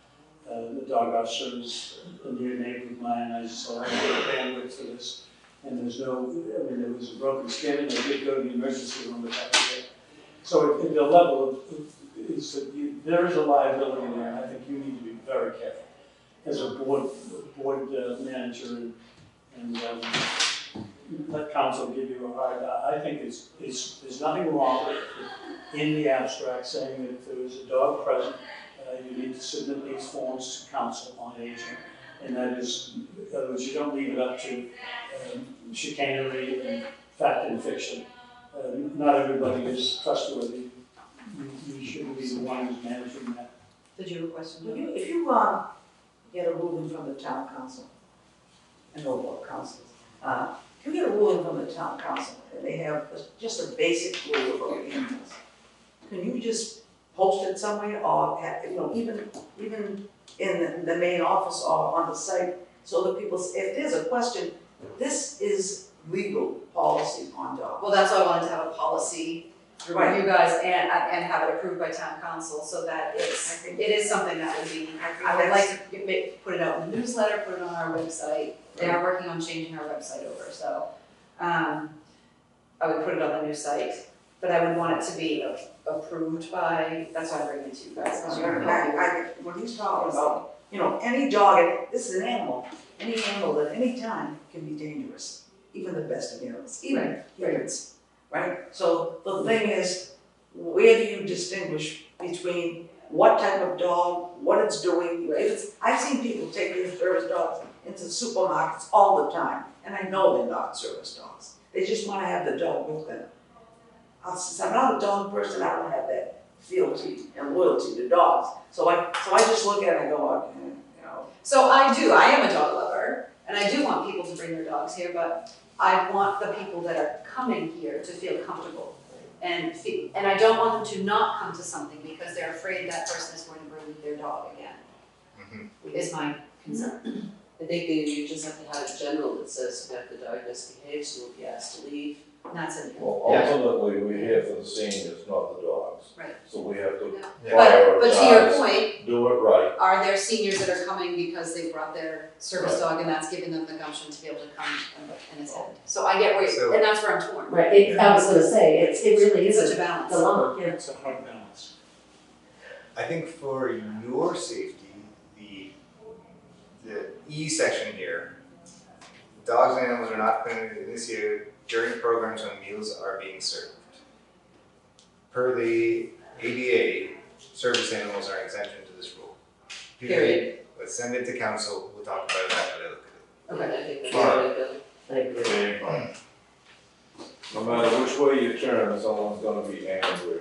Speaker 6: The dog officer is a near neighbor of mine, I just said, I have bandwidth for this. And there was a broken skin, and they did go to the emergency room with that day. So at the level of, is that there is a liability in there, and I think you need to be very careful as a board manager and let council give you a hard, I think there's nothing wrong with it in the abstract saying that if there is a dog present, you need to submit these forms to council on aging. And that is, in other words, you don't leave it up to chicanery and fact and fiction. Not everybody is trustworthy. You shouldn't be the one who's managing that.
Speaker 2: Did you have a question?
Speaker 5: If you get a ruling from the town council, and no board councils, if you get a ruling from the town council and they have just a basic rule about animals, can you just post it somewhere or even in the main office or on the site so that people, if there's a question, this is legal policy on dogs.
Speaker 2: Well, that's why I wanted to have a policy through
Speaker 5: Right.
Speaker 2: you guys and have it approved by town council so that it is something that would be, I would like to put it out in the newsletter, put it on our website. They are working on changing our website over, so, I would put it on the new site. But I would want it to be approved by, that's why I'm bringing it to you guys, because you're gonna help me.
Speaker 5: When he's talking about, any dog, and this is an animal, any animal at any time can be dangerous, even the best of animals, even humans, right? So the thing is, where do you distinguish between what type of dog, what it's doing? I've seen people take their service dogs into the supermarkets all the time, and I know they're not service dogs. They just want to have the dog with them. Since I'm not a dog person, I don't have that fealty and loyalty to dogs. So I just look at it and go, okay,
Speaker 2: So I am a dog lover, and I do want people to bring their dogs here, but I want the people that are coming here to feel comfortable. And I don't want them to not come to something because they're afraid that person is going to bring their dog again, is my concern.
Speaker 7: I think that you just have to have a general that says if the dog misbehaves, you will be asked to leave.
Speaker 2: And that's it.
Speaker 3: Well, ultimately, we're here for the seniors, not the dogs.
Speaker 2: Right.
Speaker 3: So we have to
Speaker 2: But to your
Speaker 3: prioritize,
Speaker 2: point,
Speaker 3: do it right.
Speaker 2: are there seniors that are coming because they brought their service dog and that's giving them the gumption to be able to come and attend? So I get where, and that's where I'm torn.
Speaker 4: Right, I was gonna say, it really is
Speaker 2: Such a
Speaker 4: a
Speaker 2: balance.
Speaker 4: dilemma, yeah.
Speaker 6: It's a hard balance.
Speaker 1: I think for your safety, the E section here, dogs and animals are not permitted in this area during programs when meals are being served. Per the ADA, service animals are exempted to this rule.
Speaker 2: Period.
Speaker 1: Let's send it to council, we'll talk about it after they look at it.
Speaker 2: Okay.
Speaker 7: I think that's
Speaker 3: Alright.
Speaker 7: really good.
Speaker 4: I agree.
Speaker 3: Okay. No matter which way you turn, someone's gonna be angry.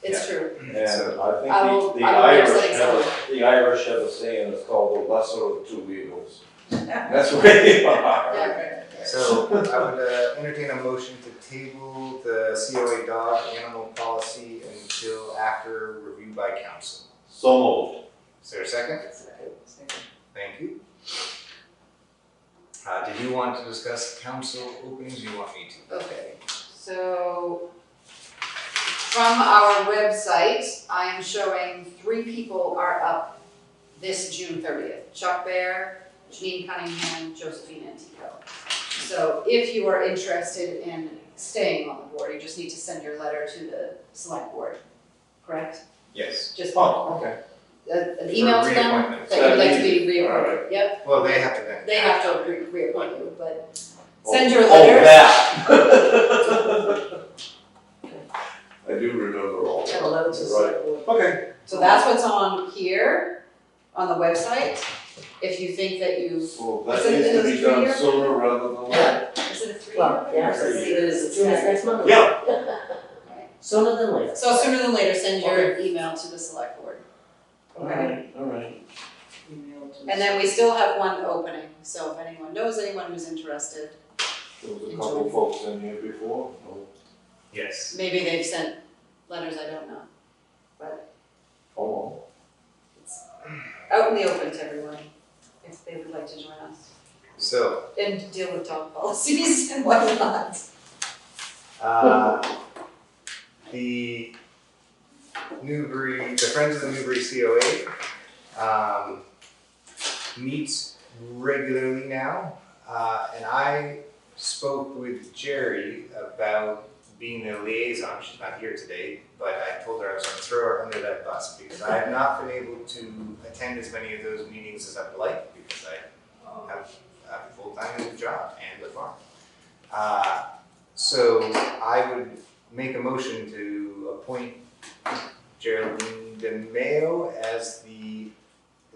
Speaker 2: It's true.
Speaker 3: And I
Speaker 2: I will-
Speaker 3: think the
Speaker 2: I will
Speaker 3: Irish
Speaker 2: setting
Speaker 3: have
Speaker 2: someone.
Speaker 3: the Irish have a saying, it's called the lesser of two evils. That's where you are.
Speaker 2: Yeah.
Speaker 1: So I would entertain a motion to table the COA dog animal policy until after review by council.
Speaker 3: So moved.
Speaker 1: Is there a second? Thank you. Did you want to discuss council openings, or you want me to?
Speaker 2: Okay, so from our website, I am showing 3 people are up this June 30th. Chuck Bear, Janine Cunningham, Josephine Antico. So if you are interested in staying on the board, you just need to send your letter to the select board, correct?
Speaker 1: Yes.
Speaker 2: Just
Speaker 3: Oh, okay.
Speaker 2: an email to them
Speaker 1: reappointment.
Speaker 2: that you'd like to be
Speaker 3: All
Speaker 2: reappointed.
Speaker 3: right.
Speaker 2: Yep,
Speaker 1: Well, they have to then.
Speaker 2: they have to reappoint you, but
Speaker 3: Oh,
Speaker 2: send your
Speaker 3: oh,
Speaker 2: letters.
Speaker 3: that. I do remember all that.
Speaker 4: Hello to
Speaker 3: Right.
Speaker 4: select board.
Speaker 3: Okay.
Speaker 2: So that's what's on here, on the website. If you think that you,
Speaker 3: So that
Speaker 2: Is it-
Speaker 3: needs to
Speaker 2: is it
Speaker 3: be done
Speaker 2: 3-year?
Speaker 3: sooner rather than later.
Speaker 2: is it a 3-year?
Speaker 4: Well, yeah,
Speaker 2: Or
Speaker 4: so
Speaker 2: is
Speaker 4: it is, June is next month.
Speaker 3: Yeah.
Speaker 2: Right.
Speaker 4: Sooner than later.
Speaker 2: So sooner than later, send your email to the select board. Okay?
Speaker 3: All right.
Speaker 2: And then we still have one opening, so if anyone knows anyone who's interested,
Speaker 3: There was a couple folks in here before. No.
Speaker 1: Yes.
Speaker 2: maybe they've sent letters, I don't know.
Speaker 3: Oh.
Speaker 2: Out in the open to everyone, if they would like to join us.
Speaker 1: So,
Speaker 2: And deal with dog policies and whatnot.
Speaker 1: the Friends of the Newbury COA, meets regularly now. And I spoke with Jerry about being the liaison. She's not here today, but I told her I was gonna throw her under that bus because I have not been able to attend as many of those meetings as I would like because I have a full-time job and the farm. So I would make a motion to appoint Geraldine DeMayo as the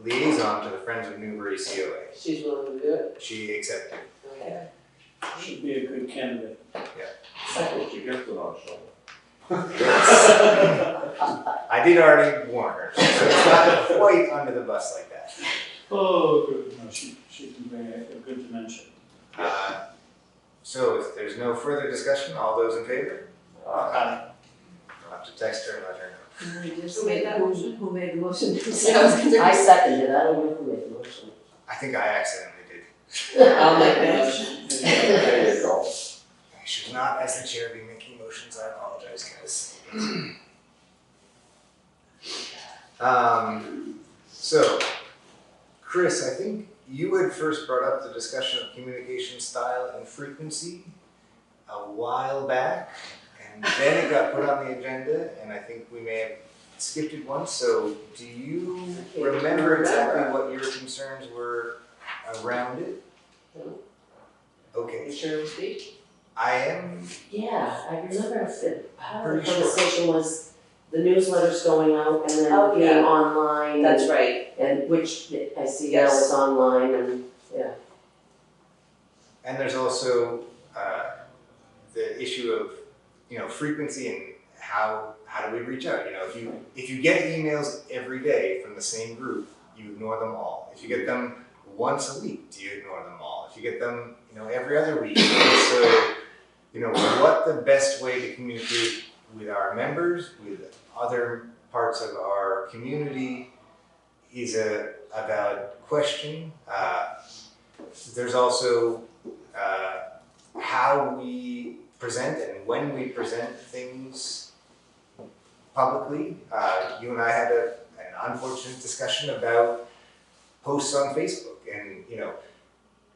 Speaker 1: liaison to the Friends of Newbury COA.
Speaker 7: She's willing to do it.
Speaker 1: She accepted.
Speaker 7: Okay.
Speaker 6: Should be a good candidate.
Speaker 3: What you get to not show.
Speaker 1: I did already warn her, so it's not quite under the bus like that.
Speaker 6: Oh, good. No, she can bring a good dimension.
Speaker 1: So if there's no further discussion, all those in favor?
Speaker 6: Aye.
Speaker 1: I'll have to text her and let her know.
Speaker 2: Who made that motion?
Speaker 4: Who made the motion?
Speaker 2: Yeah, I was gonna say-
Speaker 4: I seconded it, I don't know who made the motion.
Speaker 1: I think I accidentally did.
Speaker 7: I'll make the motion.
Speaker 3: There you go.
Speaker 1: I should not, as the chair, be making motions. I apologize, guys. So, Chris, I think you had first brought up the discussion of communication style and frequency a while back, and then it got put on the agenda, and I think we may have skipped it once. So, do you remember exactly what your concerns were around it?
Speaker 7: No.
Speaker 2: You
Speaker 1: Okay,
Speaker 2: sure it was me?
Speaker 1: I am
Speaker 4: Yeah, I remember that part of the
Speaker 1: Pretty sure.
Speaker 4: conversation was the newsletters going out and
Speaker 7: Oh,
Speaker 4: then being
Speaker 7: yeah.
Speaker 4: online.
Speaker 7: That's
Speaker 4: and-
Speaker 7: right.
Speaker 4: And which I see now
Speaker 7: Yes.
Speaker 4: is online and, yeah.
Speaker 1: And there's also the issue of, frequency and how do we reach out? If you get emails every day from the same group, you ignore them all. If you get them once a week, do you ignore them all? If you get them, every other week, so what the best way to communicate with our members, with other parts of our community, is a valid question. There's also how we present and when we present things publicly. You and I had an unfortunate discussion about posts on Facebook, and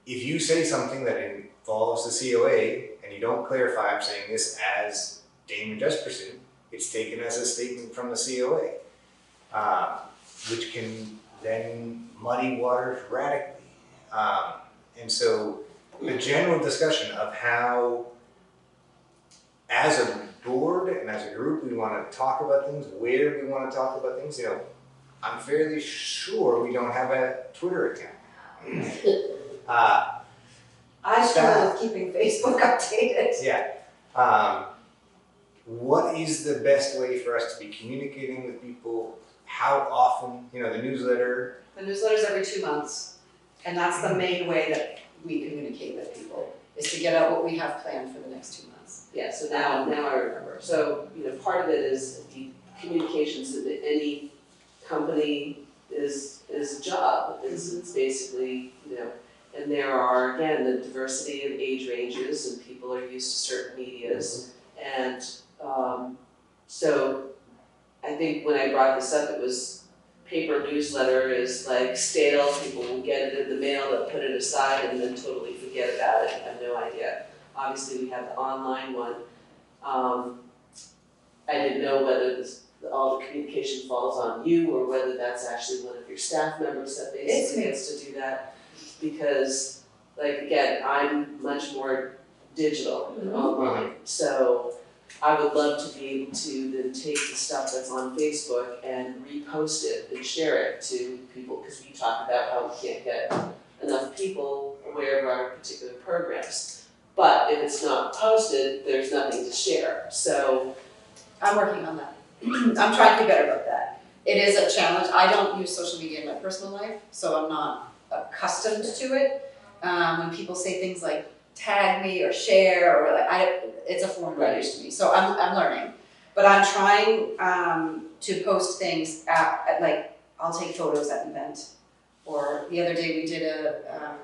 Speaker 1: if you say something that involves the COA and you don't clarify, I'm saying this as Damon Jesperson, it's taken as a statement from the COA, which can then muddy waters radically. And so the general discussion of how, as a board and as a group, we want to talk about things, where we want to talk about things, I'm fairly sure we don't have a Twitter account.
Speaker 2: I struggle with keeping Facebook updated.
Speaker 1: Yeah. What is the best way for us to be communicating with people? How often? You know, the newsletter.
Speaker 2: The newsletter's every 2 months, and that's the main way that we communicate with people, is to get out what we have planned for the next 2 months.
Speaker 7: Yeah, so now I remember. So, part of it is the communications that any company is a job. It's basically, and there are, again, the diversity of age ranges and people are used to certain medias. And so I think when I brought this up, it was paper newsletter is like stale, people will get it in the mail, they'll put it aside and then totally forget about it, have no idea. Obviously, we have the online one. I didn't know whether all the communication falls on you or whether that's actually one of your staff members that basically gets to do that. Because, like, again, I'm much more digital and online, so I would love to be able to then take the stuff that's on Facebook and repost it and share it to people, because we talk about how we can't get enough people aware of our particular programs. But if it's not posted, there's nothing to share, so.
Speaker 2: I'm working on that. I'm trying to be better about that. It is a challenge. I don't use social media in my personal life, so I'm not accustomed to it. When people say things like tag me or share or like, it's a foreign language to me, so I'm learning. But I'm trying to post things at like, I'll take photos at an event. Or the other day we did a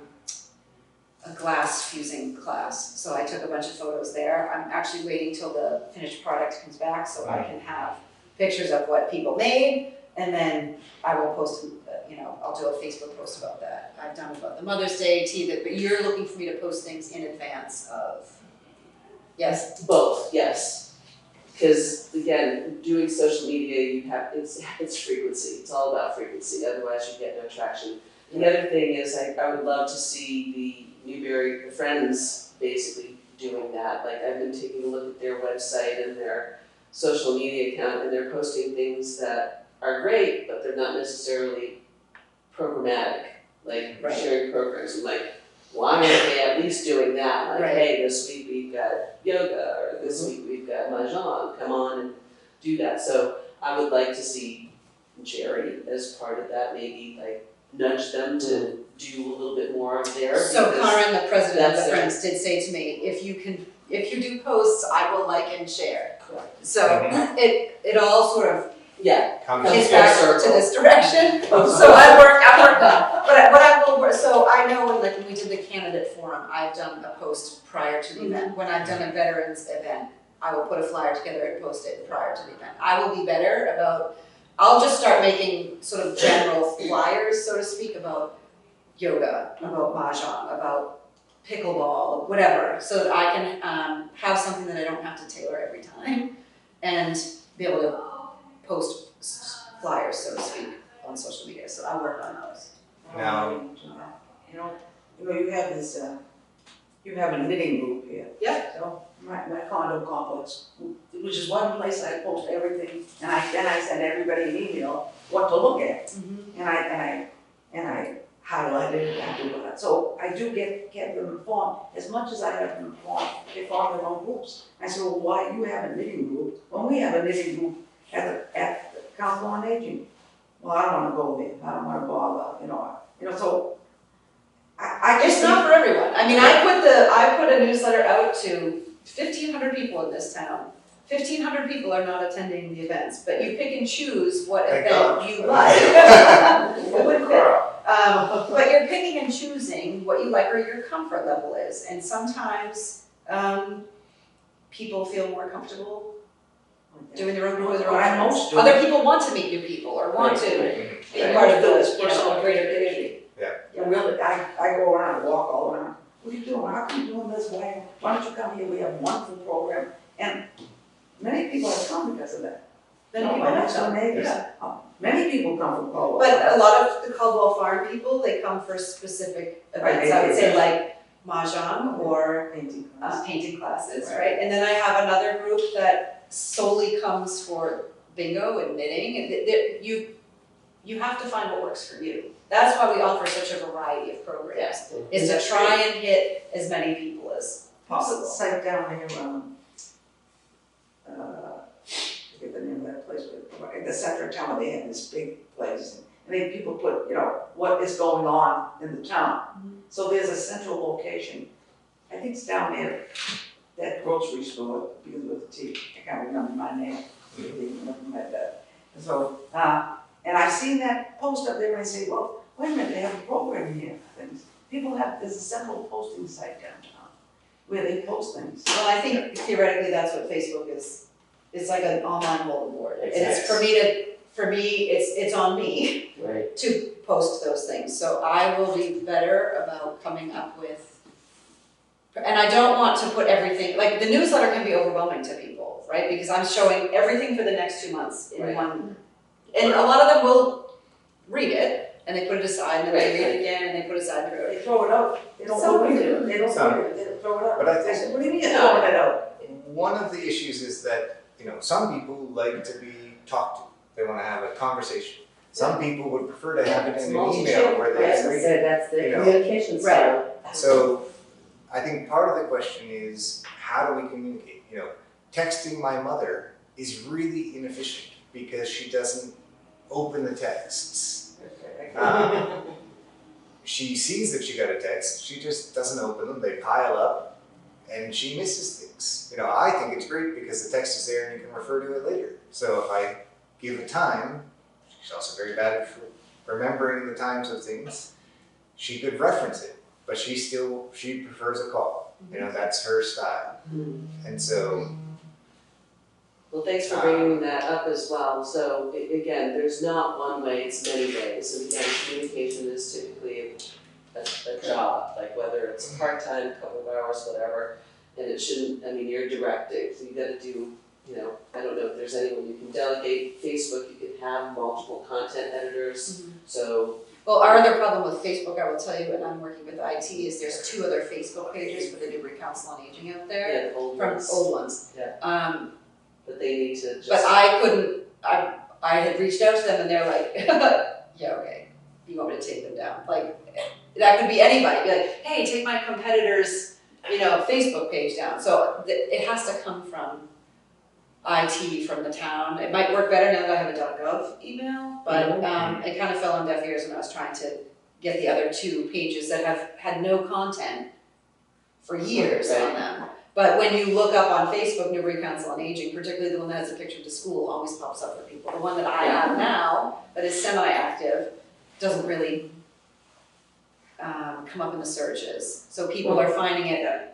Speaker 2: glass fusing class, so I took a bunch of photos there. I'm actually waiting till the finished product comes back so I can have pictures of what people made, and then I will post, I'll do a Facebook post about that. I've done about the Mother's Day tea, but you're looking for me to post things in advance of, yes?
Speaker 7: Both, yes. Because again, doing social media, it's frequency. It's all about frequency. Otherwise, you get no traction. The other thing is, I would love to see the Newberry Friends basically doing that. Like, I've been taking a look at their website and their social media account, and they're posting things that are great, but they're not necessarily programmatic, like sharing programs. I'm like, why aren't they at least doing that? Like, hey, this week we've got yoga, or this week we've got mahjong, come on and do that. So I would like to see Jerry as part of that, maybe like nudge them to do a little bit more of their.
Speaker 2: So Karen, the president of the
Speaker 7: that's
Speaker 2: Friends, did say to me, if you do posts, I will like and share.
Speaker 7: Correct.
Speaker 2: So it all sort of
Speaker 7: Yeah,
Speaker 1: Comes
Speaker 2: is
Speaker 1: full
Speaker 2: back
Speaker 1: circle.
Speaker 2: to this direction. So I work on, but what I will, so I know when we did the candidate forum, I've done a post prior to the event. When I've done a veterans event, I will put a flyer together and post it prior to the event. I will be better about, I'll just start making sort of general flyers, so to speak, about yoga, about mahjong, about pickleball, whatever, so that I can have something that I don't have to tailor every time and be able to post flyers, so to speak, on social media. So I'll work on those.
Speaker 1: Now-
Speaker 5: You have this, you have a knitting group here.
Speaker 2: Yeah.
Speaker 5: So my condo complex, which is one place I post everything, and I send everybody an email what to look at. And I highlight it and do that. So I do get them informed. As much as I have them informed, they form their own groups. I said, well, why do you have a knitting group when we have a knitting group at the Council on Aging? Well, I don't wanna go there, I don't wanna bother, so I
Speaker 2: It's
Speaker 5: just
Speaker 2: not for everyone. I mean, I put a newsletter out to 1,500 people in this town. 1,500 people are not attending the events, but you pick and choose what
Speaker 1: Thank
Speaker 2: event you like. But you're picking and choosing what you like or your comfort level is, and sometimes people feel more comfortable doing their own group with their own
Speaker 5: What I
Speaker 2: friends.
Speaker 5: most do-
Speaker 2: Other people want to meet new people or want to be part of the, a greater community.
Speaker 5: And really, I go around and walk all around. What are you doing? How come you doing this? Why don't you come here? We have a wonderful program. And many people have come because of that.
Speaker 2: Then people have
Speaker 5: some
Speaker 2: come.
Speaker 5: neighbors. Many people come from Caldwell.
Speaker 2: But a lot of the Caldwell Farm people, they come for specific events, I would say like mahjong or
Speaker 5: Painting.
Speaker 2: painting classes,
Speaker 5: Right.
Speaker 2: right? And then I have another group that solely comes for bingo and knitting, and you have to find what works for you. That's why we offer such a variety of programs,
Speaker 7: Yes.
Speaker 2: is to try and hit as many people as
Speaker 5: What's
Speaker 2: possible.
Speaker 5: the site down here, I forget the name of that place, but in the center of town, they have this big place. And then people put, what is going on in the town. So there's a central location. I think it's down there, that grocery store, begins with a T. I can't remember my name. Like that. So, and I've seen that post up there and I say, well, wait a minute, they have a program here. Things. There's a central posting site downtown where they post things.
Speaker 2: Well, I think theoretically that's what Facebook is. It's like an online bulletin board. And it's
Speaker 7: Exactly.
Speaker 2: for me, it's on me
Speaker 4: Right.
Speaker 2: to post those things. So I will be better about coming up with, and I don't want to put everything, like the newsletter can be overwhelming to people, right? Because I'm showing everything for the next 2 months in
Speaker 7: Right.
Speaker 2: one, and a lot of them will read it and they put it aside and then they
Speaker 7: Right.
Speaker 2: read it again and they put it aside and they read
Speaker 5: They
Speaker 2: it.
Speaker 5: throw it out. They don't
Speaker 2: Some
Speaker 5: read
Speaker 2: do.
Speaker 5: it. They don't
Speaker 1: Some.
Speaker 5: read it. They don't throw it out.
Speaker 1: But I
Speaker 5: They
Speaker 1: think-
Speaker 5: say, what do you mean you're throwing it out?
Speaker 1: One of the issues is that, some people like to be talked to. They want to have a conversation. Some people would prefer to have it
Speaker 5: It's
Speaker 1: in an
Speaker 5: multi-channel,
Speaker 1: email where
Speaker 4: I was
Speaker 1: they
Speaker 4: gonna
Speaker 1: read
Speaker 4: say,
Speaker 1: it.
Speaker 4: that's the
Speaker 1: You know.
Speaker 4: communication style.
Speaker 1: So I think part of the question is, how do we communicate? Texting my mother is really inefficient because she doesn't open the texts. She sees that she got a text, she just doesn't open them, they pile up, and she misses things. I think it's great because the text is there and you can refer to it later. So if I give a time, she's also very bad at remembering the times of things, she could reference it, but she prefers a call. That's her style. And so,
Speaker 7: Well, thanks for bringing that up as well. So again, there's not one way, it's many ways. And again, communication is typically a job, like whether it's part-time, couple of hours, whatever. And it shouldn't, you're directing, so you gotta do, I don't know if there's anyone you can delegate. Facebook, you can have multiple content editors. So,
Speaker 2: Well, our other problem with Facebook, I will tell you, and I'm working with IT, is there's 2 other Facebook pages for the Newbury Council on Aging out there,
Speaker 7: yeah, the old
Speaker 2: from
Speaker 7: ones,
Speaker 2: old ones.
Speaker 7: Yeah. But they need to just.
Speaker 2: But I couldn't, I had reached out to them and they're like, yeah, okay, you want me to take them down? Like, that could be anybody, be like, hey, take my competitor's, Facebook page down. So it has to come from IT, from the town. It might work better now that I have a .gov email, but it kind of fell on deaf ears when I was trying to get the other 2 pages that have had no content for years on them. But when you look up on Facebook, Newbury Council on Aging, particularly the one that has a picture of the school, always pops up for people. The one that I have now, that is semi-active, doesn't really come up in the searches. So people are finding it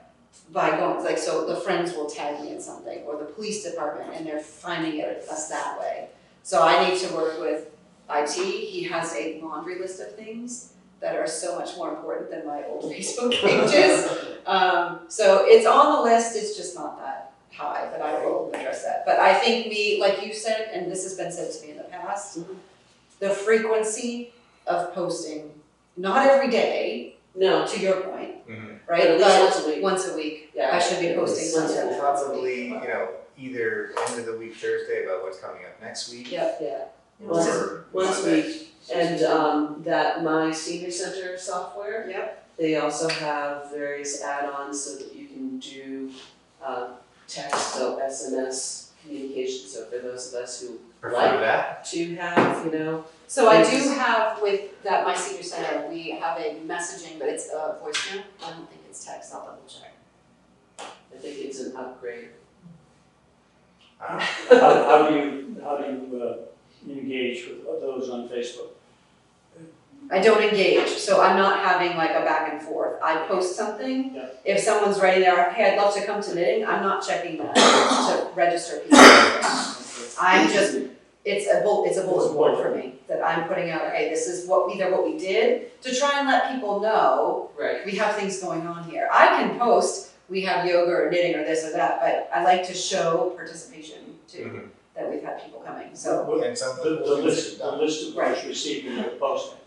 Speaker 2: by going, so the friends will tag me in something, or the police department, and they're finding us that way. So I need to work with IT. He has a laundry list of things that are so much more important than my old Facebook pages. So it's on the list, it's just not that high, but I will address that. But I think like you said, and this has been said to me in the past, the frequency of posting, not every day,
Speaker 7: No,
Speaker 2: to your point,
Speaker 1: Mhm.
Speaker 2: right?
Speaker 7: But at least once a week.
Speaker 2: Once a week,
Speaker 7: Yeah.
Speaker 2: I should be posting
Speaker 7: Once a
Speaker 2: something.
Speaker 7: week.
Speaker 1: probably, either end of the week Thursday about what's coming up next week.
Speaker 2: Yep.
Speaker 7: yeah.
Speaker 5: Once
Speaker 1: Or
Speaker 7: Once a
Speaker 1: Monday.
Speaker 7: week. And that My Senior Center software,
Speaker 2: Yep.
Speaker 7: they also have various add-ons so that you can do text, so SMS communication. So for those of us who
Speaker 1: Prefer
Speaker 7: like
Speaker 1: that.
Speaker 7: to have,
Speaker 2: So I do have with that My Senior Center, we have a messaging, but it's a voicemail. I don't think it's text, I'll double check.
Speaker 7: I think it's an upgrade.
Speaker 6: How do you engage with those on Facebook?
Speaker 2: I don't engage, so I'm not having like a back and forth. I post something.
Speaker 6: Yeah.
Speaker 2: If someone's writing there, hey, I'd love to come to knitting, I'm not checking that to register people. I'm just, it's a bulletin board for me, that I'm putting out, hey, this is either what we did, to try and let people know
Speaker 7: Right.
Speaker 2: we have things going on here. I can post, we have yoga or knitting or this or that, but I like to show participation too,
Speaker 1: Mhm.
Speaker 2: that we've had people coming, so
Speaker 1: And some
Speaker 6: The
Speaker 1: people
Speaker 6: list of those received in your posting,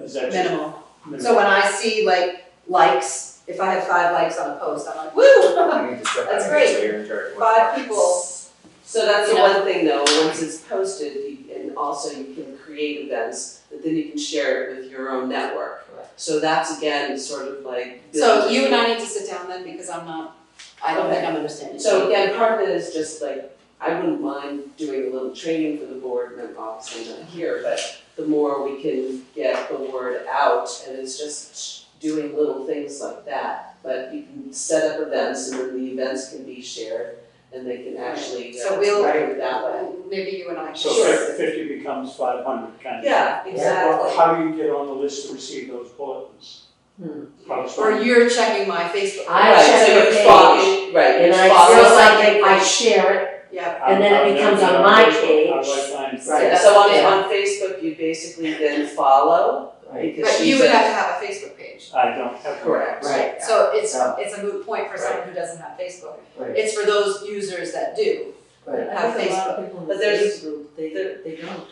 Speaker 6: is that just?
Speaker 2: minimal. So when I see like likes, if I have 5 likes on a post, I'm like, woo!
Speaker 1: I need to step
Speaker 2: That's
Speaker 1: back
Speaker 2: great.
Speaker 1: so you're in charge of what-
Speaker 2: 5 people.
Speaker 7: So that's the
Speaker 2: You know?
Speaker 7: one thing though, once it's posted, and also you can create events, that then you can share it with your own network.
Speaker 4: Correct.
Speaker 7: So that's again, sort of like.
Speaker 2: So you and I need to sit down then, because I don't think I'm understanding.
Speaker 7: So again, part of it is just like, I wouldn't mind doing a little training for the board, and obviously not here, but the more we can get the word out, and it's just doing little things like that. But you can set up events, and then the events can be shared, and they can actually
Speaker 2: So we'll-
Speaker 7: do it that way.
Speaker 2: Maybe you and I.
Speaker 6: So
Speaker 2: Sure.
Speaker 6: 50 becomes 500 kind of.
Speaker 7: Yeah,
Speaker 6: Well,
Speaker 7: exactly.
Speaker 6: how do you get on the list to receive those bulletins?
Speaker 2: Or you're checking my Facebook.
Speaker 4: I
Speaker 7: Right,
Speaker 4: check
Speaker 7: so
Speaker 4: your
Speaker 7: you
Speaker 4: page,
Speaker 7: follow, right, you
Speaker 4: and I
Speaker 7: follow
Speaker 4: feel
Speaker 7: something.
Speaker 4: like I share it,
Speaker 2: Yep.
Speaker 4: and then it
Speaker 6: I've
Speaker 4: becomes
Speaker 6: never
Speaker 4: on
Speaker 6: been
Speaker 4: my
Speaker 6: Facebook.
Speaker 4: page.
Speaker 6: How do I find?
Speaker 4: Right.
Speaker 7: Yeah, so
Speaker 4: Yeah.
Speaker 7: on Facebook, you basically then follow,
Speaker 4: right,
Speaker 7: because
Speaker 2: But you
Speaker 7: she's
Speaker 2: would
Speaker 7: a.
Speaker 2: have to have a Facebook page.
Speaker 6: I don't have.
Speaker 7: Correct.
Speaker 4: right,
Speaker 2: So it's
Speaker 4: So-
Speaker 2: a moot point for someone who doesn't have Facebook.
Speaker 4: right,
Speaker 2: It's for those users that do.
Speaker 4: right.
Speaker 2: Have
Speaker 8: I think a lot of
Speaker 2: Facebook.
Speaker 8: people in
Speaker 7: But
Speaker 8: the
Speaker 7: there's-
Speaker 8: age group, they don't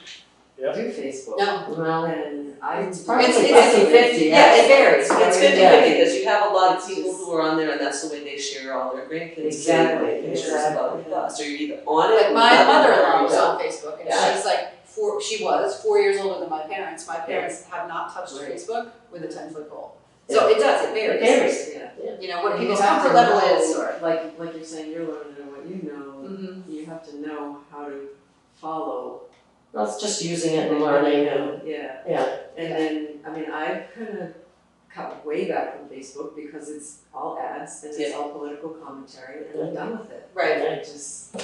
Speaker 6: Yeah.
Speaker 8: do Facebook.
Speaker 2: No.
Speaker 4: Well,
Speaker 8: And I.
Speaker 4: it's probably
Speaker 2: It's-
Speaker 4: 50-50,
Speaker 2: Yeah, it varies.
Speaker 7: It's
Speaker 4: Yeah.
Speaker 7: 50-50, because you have a lot of
Speaker 8: It's
Speaker 7: people
Speaker 8: just-
Speaker 7: who are on there, and that's the way they share all their grandkids.
Speaker 4: Exactly,
Speaker 7: Pictures,
Speaker 4: exactly.
Speaker 7: blah, blah, blah. So you're either on it.
Speaker 2: Like
Speaker 7: or
Speaker 2: my
Speaker 7: not,
Speaker 2: mother-in-law
Speaker 7: or
Speaker 2: was
Speaker 7: you
Speaker 2: on Facebook, and
Speaker 7: Yeah.
Speaker 2: she's like she was 4 years older than my parents. My parents have not touched
Speaker 4: Right.
Speaker 2: Facebook with a 10-foot pole. So it does, it
Speaker 4: It
Speaker 2: varies.
Speaker 4: varies.
Speaker 8: Yeah.
Speaker 2: You know, what
Speaker 8: And
Speaker 2: people's
Speaker 8: you have
Speaker 2: comfort
Speaker 8: to
Speaker 2: level
Speaker 8: know,
Speaker 2: is, or.
Speaker 8: like you're saying, you're learning and what you know,
Speaker 2: Mhm.
Speaker 8: you have to know how to follow.
Speaker 4: Well, it's just using it and learning and,
Speaker 8: Yeah,
Speaker 4: yeah,
Speaker 8: and then, I mean, I kind of cut way back from Facebook because it's all ads and it's
Speaker 7: Yeah.
Speaker 8: all political commentary, and I'm done with it.
Speaker 2: Right.
Speaker 8: I just,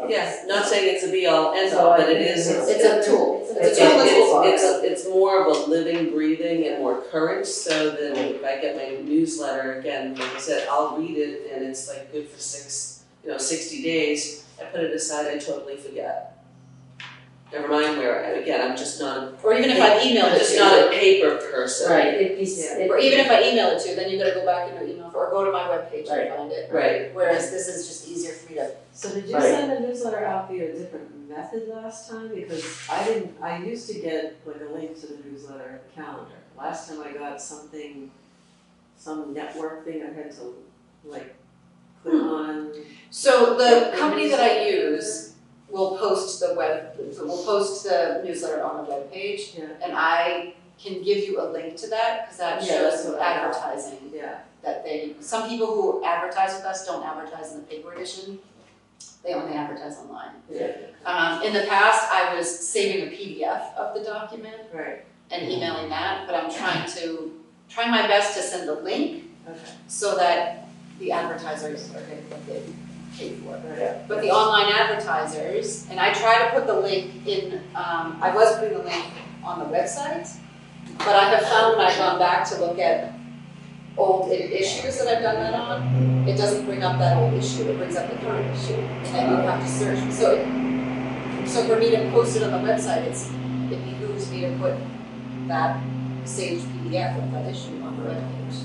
Speaker 7: Yes, not saying it's a be all end all, but it is.
Speaker 2: It's a tool. It's a
Speaker 7: It's,
Speaker 2: tool that's
Speaker 7: it's more of a living, breathing, and more current, so that if I get my newsletter, again, like I said, I'll read it, and it's like good for 60 days, I put it aside, I totally forget. Never mind where, again, I'm just not,
Speaker 2: Or even if I emailed
Speaker 7: I'm
Speaker 2: it
Speaker 7: just
Speaker 2: to
Speaker 7: not
Speaker 2: you.
Speaker 7: a paper person.
Speaker 4: right, it,
Speaker 2: Or even if I email it to you, then you gotta go back in your email, or go to my webpage and find it.
Speaker 7: Right.
Speaker 2: Whereas this is just easier for me to.
Speaker 8: so did you
Speaker 4: Right.
Speaker 8: send a newsletter out via a different method last time? Because I used to get like a link to the newsletter calendar. Last time I got something, some network thing I had to like click on.
Speaker 2: So the company that I use will post will post the newsletter on the webpage,
Speaker 8: Yeah.
Speaker 2: and I can give you a link to that, because that
Speaker 8: Yeah, that's
Speaker 2: shows
Speaker 8: what I got.
Speaker 2: advertising
Speaker 8: Yeah,
Speaker 2: that some people who advertise with us don't advertise in the paper edition, they only advertise online.
Speaker 8: yeah,
Speaker 2: In the past, I was saving a PDF of the document
Speaker 8: right,
Speaker 2: and emailing that, but I'm trying my best to send a link
Speaker 8: okay,
Speaker 2: so that the advertisers are getting what they pay for.
Speaker 8: right.
Speaker 2: But the online advertisers, and I try to put the link in, I was putting the link on the website, but I have found when I've gone back to look at old issues that I've done that on, it doesn't bring up that old issue, it brings up the current issue, and then you have to search. So for me to post it on the website, it behooves me to put that saved PDF of that issue on the webpage.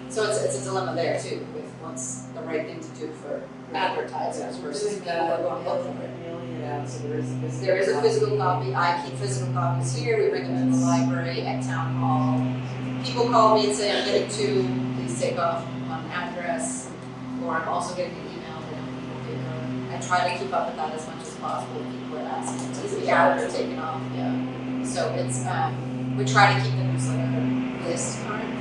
Speaker 2: So it's a dilemma there too, with what's the right thing to do for advertisers versus people who are going to look for it.
Speaker 8: Mailing it out, so there is a physical.
Speaker 2: There is a physical copy, I keep physical copies here, we bring them to the library, at town hall. People call me and say, I'm getting two, please take off on address, or I'm also getting an email, I try to keep up with that as much as possible, people are asking, is the ad taken off, yeah. So it's, we try to keep the newsletter list current.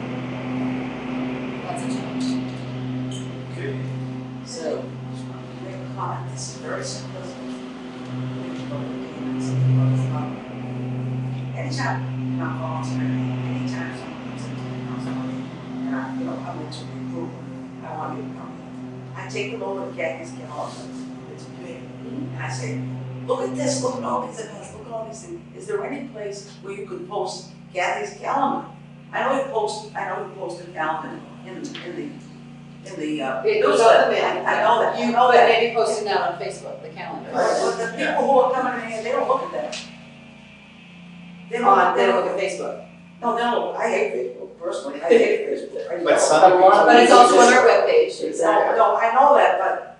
Speaker 2: That's a challenge.
Speaker 1: Okay.
Speaker 7: So,
Speaker 5: Just wanted to make a comment, this is very simple. Anytime I'm volunteering, anytime someone comes into the council, and I'm into the group, I want you to come in. I take them over to Kathy's calendar, it's big, and I say, look at this, look at all these events, look at all these things. Is there any place where you could post Kathy's calendar? I know you post a calendar in the
Speaker 2: It goes
Speaker 5: newsletter.
Speaker 2: up the mail.
Speaker 5: I know that,
Speaker 2: You
Speaker 5: I know
Speaker 2: but
Speaker 5: that.
Speaker 2: maybe posting that on Facebook, the calendar.
Speaker 5: But the people who are coming in here, they don't look at that. They don't,
Speaker 2: They don't look at Facebook.
Speaker 5: No, no, I hate Facebook, personally, I hate Facebook. I
Speaker 1: But
Speaker 5: don't.
Speaker 1: some
Speaker 4: A lot of
Speaker 2: But it's
Speaker 4: people
Speaker 2: also on
Speaker 4: just-
Speaker 2: our webpage.
Speaker 4: Exactly.
Speaker 5: No, I know that, but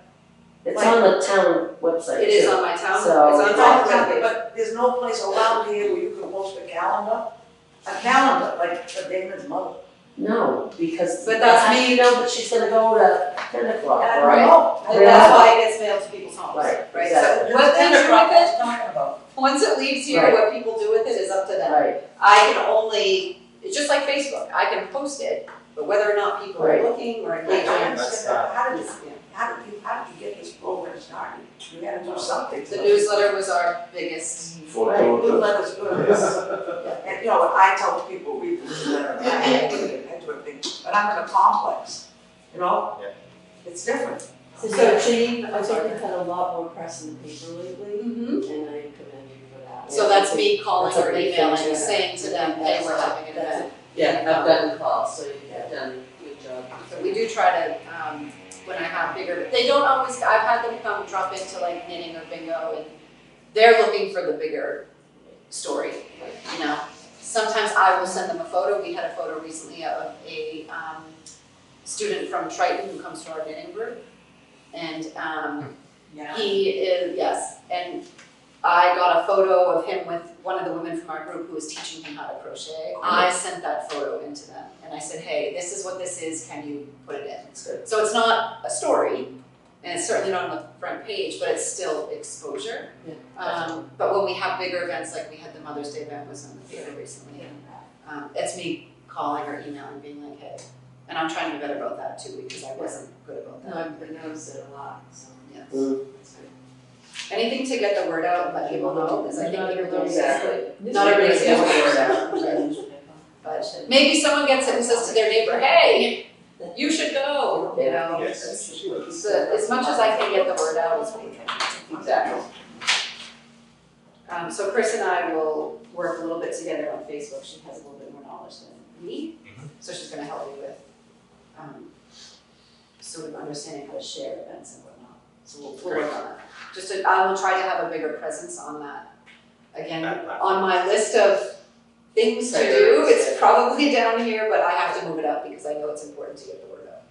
Speaker 4: It's on the town website
Speaker 2: It is
Speaker 4: too.
Speaker 2: on my town, it's
Speaker 4: So-
Speaker 2: on
Speaker 5: it's
Speaker 2: my
Speaker 5: all the time,
Speaker 2: webpage.
Speaker 5: but there's no place around here where you can post a calendar, like for David's mother.
Speaker 4: No, because
Speaker 2: But that's
Speaker 4: how do
Speaker 2: me.
Speaker 4: you know that she's gonna go to 10 o'clock,
Speaker 5: And I
Speaker 4: right?
Speaker 5: don't know.
Speaker 2: And that's why it gets mailed to people
Speaker 5: understand, how did you get this program started? You had to do something.
Speaker 2: The newsletter was our biggest.
Speaker 3: For
Speaker 5: Right,
Speaker 3: total.
Speaker 5: good letters, good. And, you know, I tell people, read the newsletter, I do everything, but I'm in a complex, you know?
Speaker 1: Yeah.
Speaker 5: It's different.
Speaker 8: So Jane, I think you've had a lot more press in the paper lately,
Speaker 2: Mm-hmm.
Speaker 8: and I commend you for that.
Speaker 2: So that's me calling
Speaker 8: That's a
Speaker 2: or
Speaker 8: great thing
Speaker 2: emailing,
Speaker 8: to
Speaker 2: saying to them, hey, we're having an
Speaker 8: That's
Speaker 2: event.
Speaker 7: Yeah, I've gotten calls, so you've done a good job.
Speaker 2: So we do try to, when I have bigger, they don't always, I've had them come drop into like knitting or bingo, and they're looking for the bigger story, you know? Sometimes I will send them a photo. We had a photo recently of a student from Triton who comes to our knitting group. And
Speaker 5: Yeah.
Speaker 2: he is, yes, and I got a photo of him with one of the women from our group who was teaching him how to crochet. I sent that photo into them and I said, hey, this is what this is, can you put it in? So it's not a story, and it's certainly not on the front page, but it's still exposure. But when we have bigger events, like we had the Mother's Day event was on the paper recently, it's me calling or emailing, being like, hey, and I'm trying to be better about that too, because I wasn't good about
Speaker 8: No,
Speaker 2: that.
Speaker 8: I've noticed it a lot, so.
Speaker 2: Yes.
Speaker 8: That's good.
Speaker 2: Anything to get the word out and let people know, because I think
Speaker 8: Not
Speaker 2: people don't
Speaker 7: Exactly.
Speaker 2: Not everybody's
Speaker 7: Get the
Speaker 2: getting
Speaker 7: word
Speaker 2: it.
Speaker 7: out.
Speaker 2: But maybe someone gets it and says to their neighbor, hey, you should go, you know?
Speaker 1: Yes.
Speaker 2: As much as I can get the word out, as we can.
Speaker 7: Exactly.
Speaker 2: So Chris and I will work a little bit together on Facebook. She has a little bit more knowledge than me, so she's gonna help me with sort of understanding how to share events and whatnot. So we'll work on that. I will try to have a bigger presence on that. Again, on my list of things to do, it's probably down here, but I have to move it up because I know it's important to get the word out.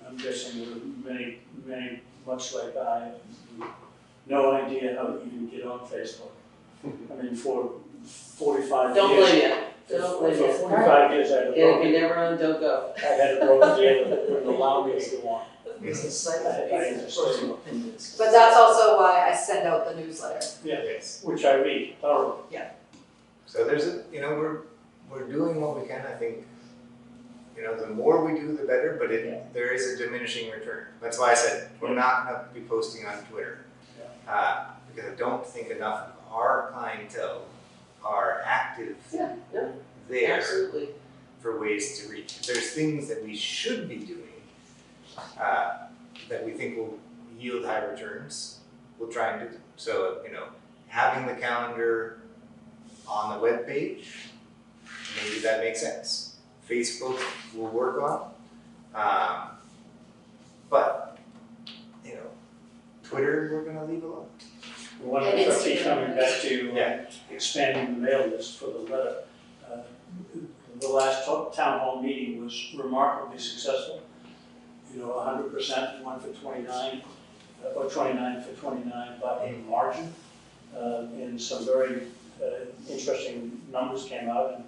Speaker 6: I'm guessing there are many, much like I, have no idea how to even get on Facebook. I mean, for 45 years.
Speaker 7: Don't blame you. Don't blame
Speaker 6: For
Speaker 7: you.
Speaker 6: 45 years, I had a
Speaker 7: And if
Speaker 6: broken,
Speaker 7: you're never on, don't go.
Speaker 6: I had a broken deal that wouldn't allow me to go on.
Speaker 5: It's like personal opinions.
Speaker 2: But that's also why I send out the newsletter.
Speaker 1: Yes.
Speaker 6: Which I read thoroughly.
Speaker 1: So there's we're doing what we can. I think, the more we do, the better, but there is a diminishing return. That's why I said we're not gonna be posting on Twitter. Because I don't think enough of our clientele are active there
Speaker 7: Absolutely.
Speaker 1: for ways to reach. If there's things that we should be doing that we think will yield high returns, we'll try and do them. So, having the calendar on the webpage, maybe that makes sense. Facebook we'll work on. But, Twitter we're gonna leave alone.
Speaker 6: One of the trustees coming back to
Speaker 1: Yeah.
Speaker 6: expanding the mail list for the letter. The last town hall meeting was remarkably successful. 100% won for 29, or 29 for 29 by a margin. And some very interesting numbers came out,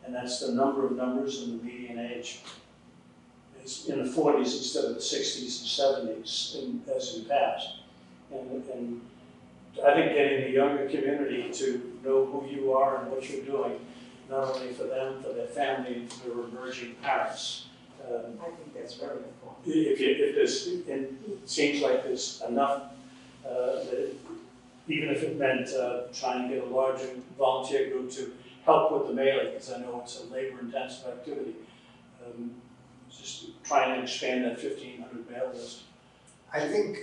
Speaker 6: and that's the number of numbers and the median age. It's in the 40s instead of the 60s and 70s as in past. And I think getting the younger community to know who you are and what you're doing, not only for them, for their family, and for their emerging parents.
Speaker 5: I think that's very important.
Speaker 6: If there's, and it seems like there's enough, that even if it meant trying to get a larger volunteer group to help with the mailing, because I know it's a labor-intensive activity, just trying to expand that 1,500 mail list.
Speaker 1: I think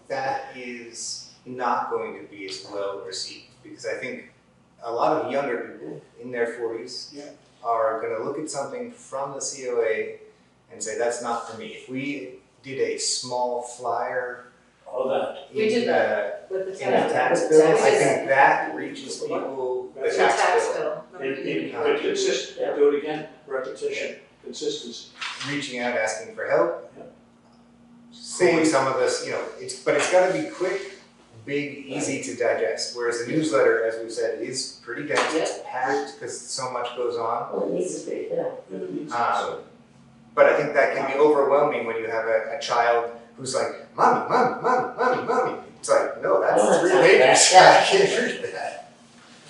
Speaker 1: that is not going to be as well received because I think a lot of younger people in their 40s are going to look at something from the COA and say, that's not for me. If we did a small flyer
Speaker 6: All that.
Speaker 2: We did that
Speaker 8: With the
Speaker 1: in the tax bill, I think that reaches people, the tax bill,
Speaker 6: But consistent, do it again, repetition, consistency.
Speaker 1: reaching out, asking for help.
Speaker 6: Yeah.
Speaker 1: Saying some of this, but it's gotta be quick, big, easy to digest. Whereas the newsletter, as we've said, is pretty dense, it's packed because so much goes on.
Speaker 4: Well, it needs to be, yeah.
Speaker 1: But I think that can be overwhelming when you have a child who's like, mommy, mommy, mommy, mommy, mommy. It's like, no, that's 3 pages, I can't read that.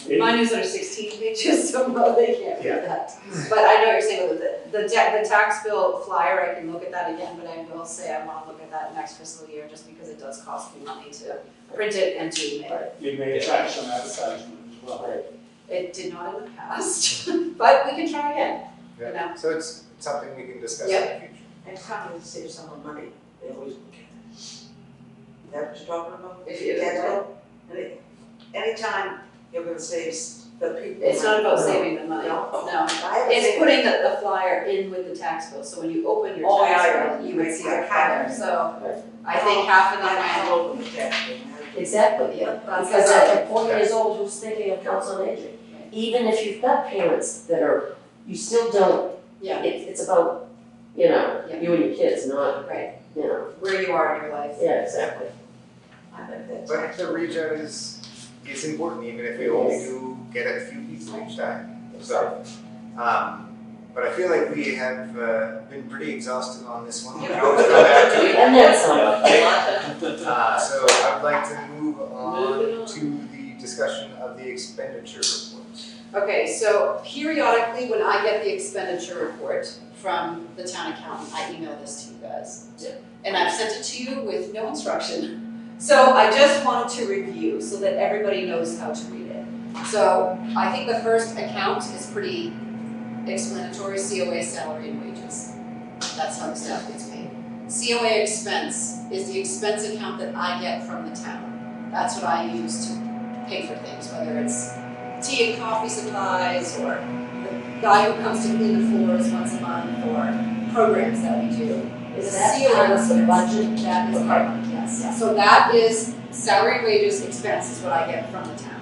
Speaker 2: My newsletter 16 pages, so no, they can't read
Speaker 1: Yeah.
Speaker 2: that. But I know what you're saying with the tax bill flyer, I can look at that again, but I will say I wanna look at that next fiscal year, just because it does cost me money to print it and to email it.
Speaker 6: It may attract some advertisement as well.
Speaker 2: It did not in the past, but we can try again, you know?
Speaker 1: Yeah, so it's something we can discuss in
Speaker 2: Yep.
Speaker 1: the future.
Speaker 5: And trying to save someone money, they always look at it. Is that what you're talking about?
Speaker 2: If you,
Speaker 5: Tax bill? Anytime you're gonna save the people.
Speaker 2: it's not about
Speaker 5: money.
Speaker 2: saving the money,
Speaker 5: No.
Speaker 2: no.
Speaker 5: I haven't
Speaker 2: It's
Speaker 5: seen
Speaker 2: putting the flyer in with the tax bill, so when you open your
Speaker 5: Oh,
Speaker 2: tax
Speaker 5: yeah,
Speaker 2: bill, you would see the
Speaker 5: I
Speaker 2: flyer,
Speaker 5: have.
Speaker 2: so I think half of them
Speaker 5: I
Speaker 2: I
Speaker 5: don't open the tax bill.
Speaker 4: Exactly,
Speaker 2: Yeah, that's
Speaker 4: because
Speaker 2: right.
Speaker 4: at 4 years old, who's thinking of council on aging? Even if you've got parents that are, you still don't,
Speaker 2: Yeah,
Speaker 4: it's about, you know,
Speaker 2: Yeah.
Speaker 4: you and your kids, not,
Speaker 2: right,
Speaker 4: you know,
Speaker 2: where you are in your life.
Speaker 4: yeah, exactly.
Speaker 5: I bet that's.
Speaker 1: But the reach out is important, even if we only do get a few people each time. So, but I feel like we have been pretty exhausted on this one. We can always come back to it.
Speaker 4: And then some.
Speaker 1: So I'd like to move
Speaker 7: Moving
Speaker 1: on
Speaker 7: on.
Speaker 1: to the discussion of the expenditure report.
Speaker 2: Okay, so periodically, when I get the expenditure report from the town accountant, I email this to you guys. And I've sent it to you with no instruction. So I just wanted to review so that everybody knows how to read it. So I think the first account is pretty explanatory, COA salary and wages. That's how the staff gets paid. COA expense is the expense account that I get from the town. That's what I use to pay for things, whether it's tea and coffee supplies, or the guy who comes to clean the floors once a month, or programs that we do.
Speaker 4: Is
Speaker 2: The
Speaker 4: that
Speaker 2: COA
Speaker 4: part of the
Speaker 2: expense,
Speaker 4: budget?
Speaker 2: that is part of it, yes. So that is salary and wages expense is what I get from the town.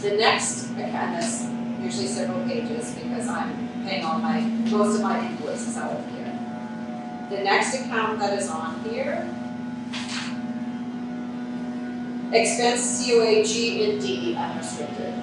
Speaker 2: The next account is usually several pages because I'm paying most of my invoices out of here. The next account that is on here, expense COA G and D unrestricted.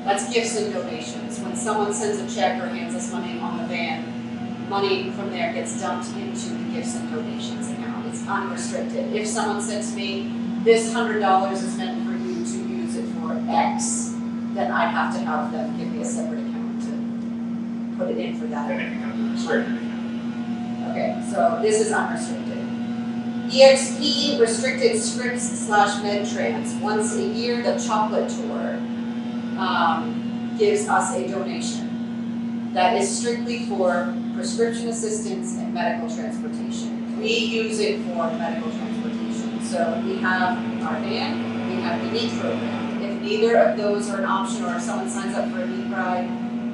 Speaker 2: That's gifts and donations. When someone sends a check or hands us money on the van, money from there gets dumped into the gifts and donations account. It's unrestricted. If someone said to me, this $100 is meant for you to use it for X, then I'd have to have them give me a separate account to put it in for that.
Speaker 1: Then it becomes a restricted account.
Speaker 2: Okay, so this is unrestricted. EXP, restricted scripts / MedTrans. Once a year, the chocolate tour gives us a donation. That is strictly for prescription assistance and medical transportation. We use it for medical transportation. So we have our van, we have the NEAT program. If neither of those are an option, or if someone signs up for a NEAT ride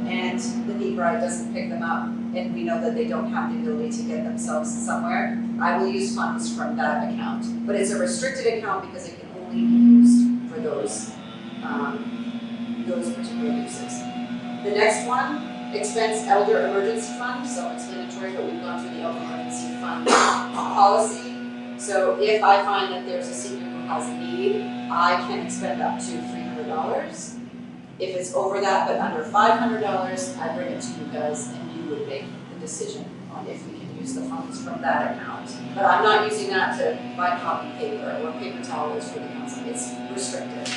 Speaker 2: and the NEAT ride doesn't pick them up, and we know that they don't have the ability to get themselves somewhere, I will use funds from that account. But it's a restricted account because it can only be used for those particular uses. The next one, expense elder emergency fund, so it's mandatory, but we've gone through the elder emergency fund policy. So if I find that there's a senior who has a need, I can expend up to $300. If it's over that but under $500, I bring it to you guys and you would make the decision on if we can use the funds from that account. But I'm not using that to buy copy paper or paper towels for the council, it's restricted.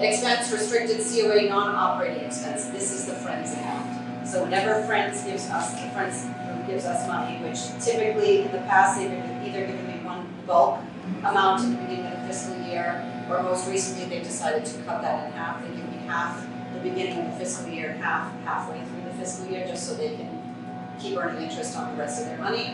Speaker 2: Expense restricted COA non-operating expense, this is the Friends account. So whenever Friends gives us, the Friends group gives us money, which typically in the past they've either given me one bulk amount at the beginning of the fiscal year, or most recently they've decided to cut that in half. They give me half the beginning of the fiscal year, half halfway through the fiscal year, just so they can keep earning interest on the rest of their money.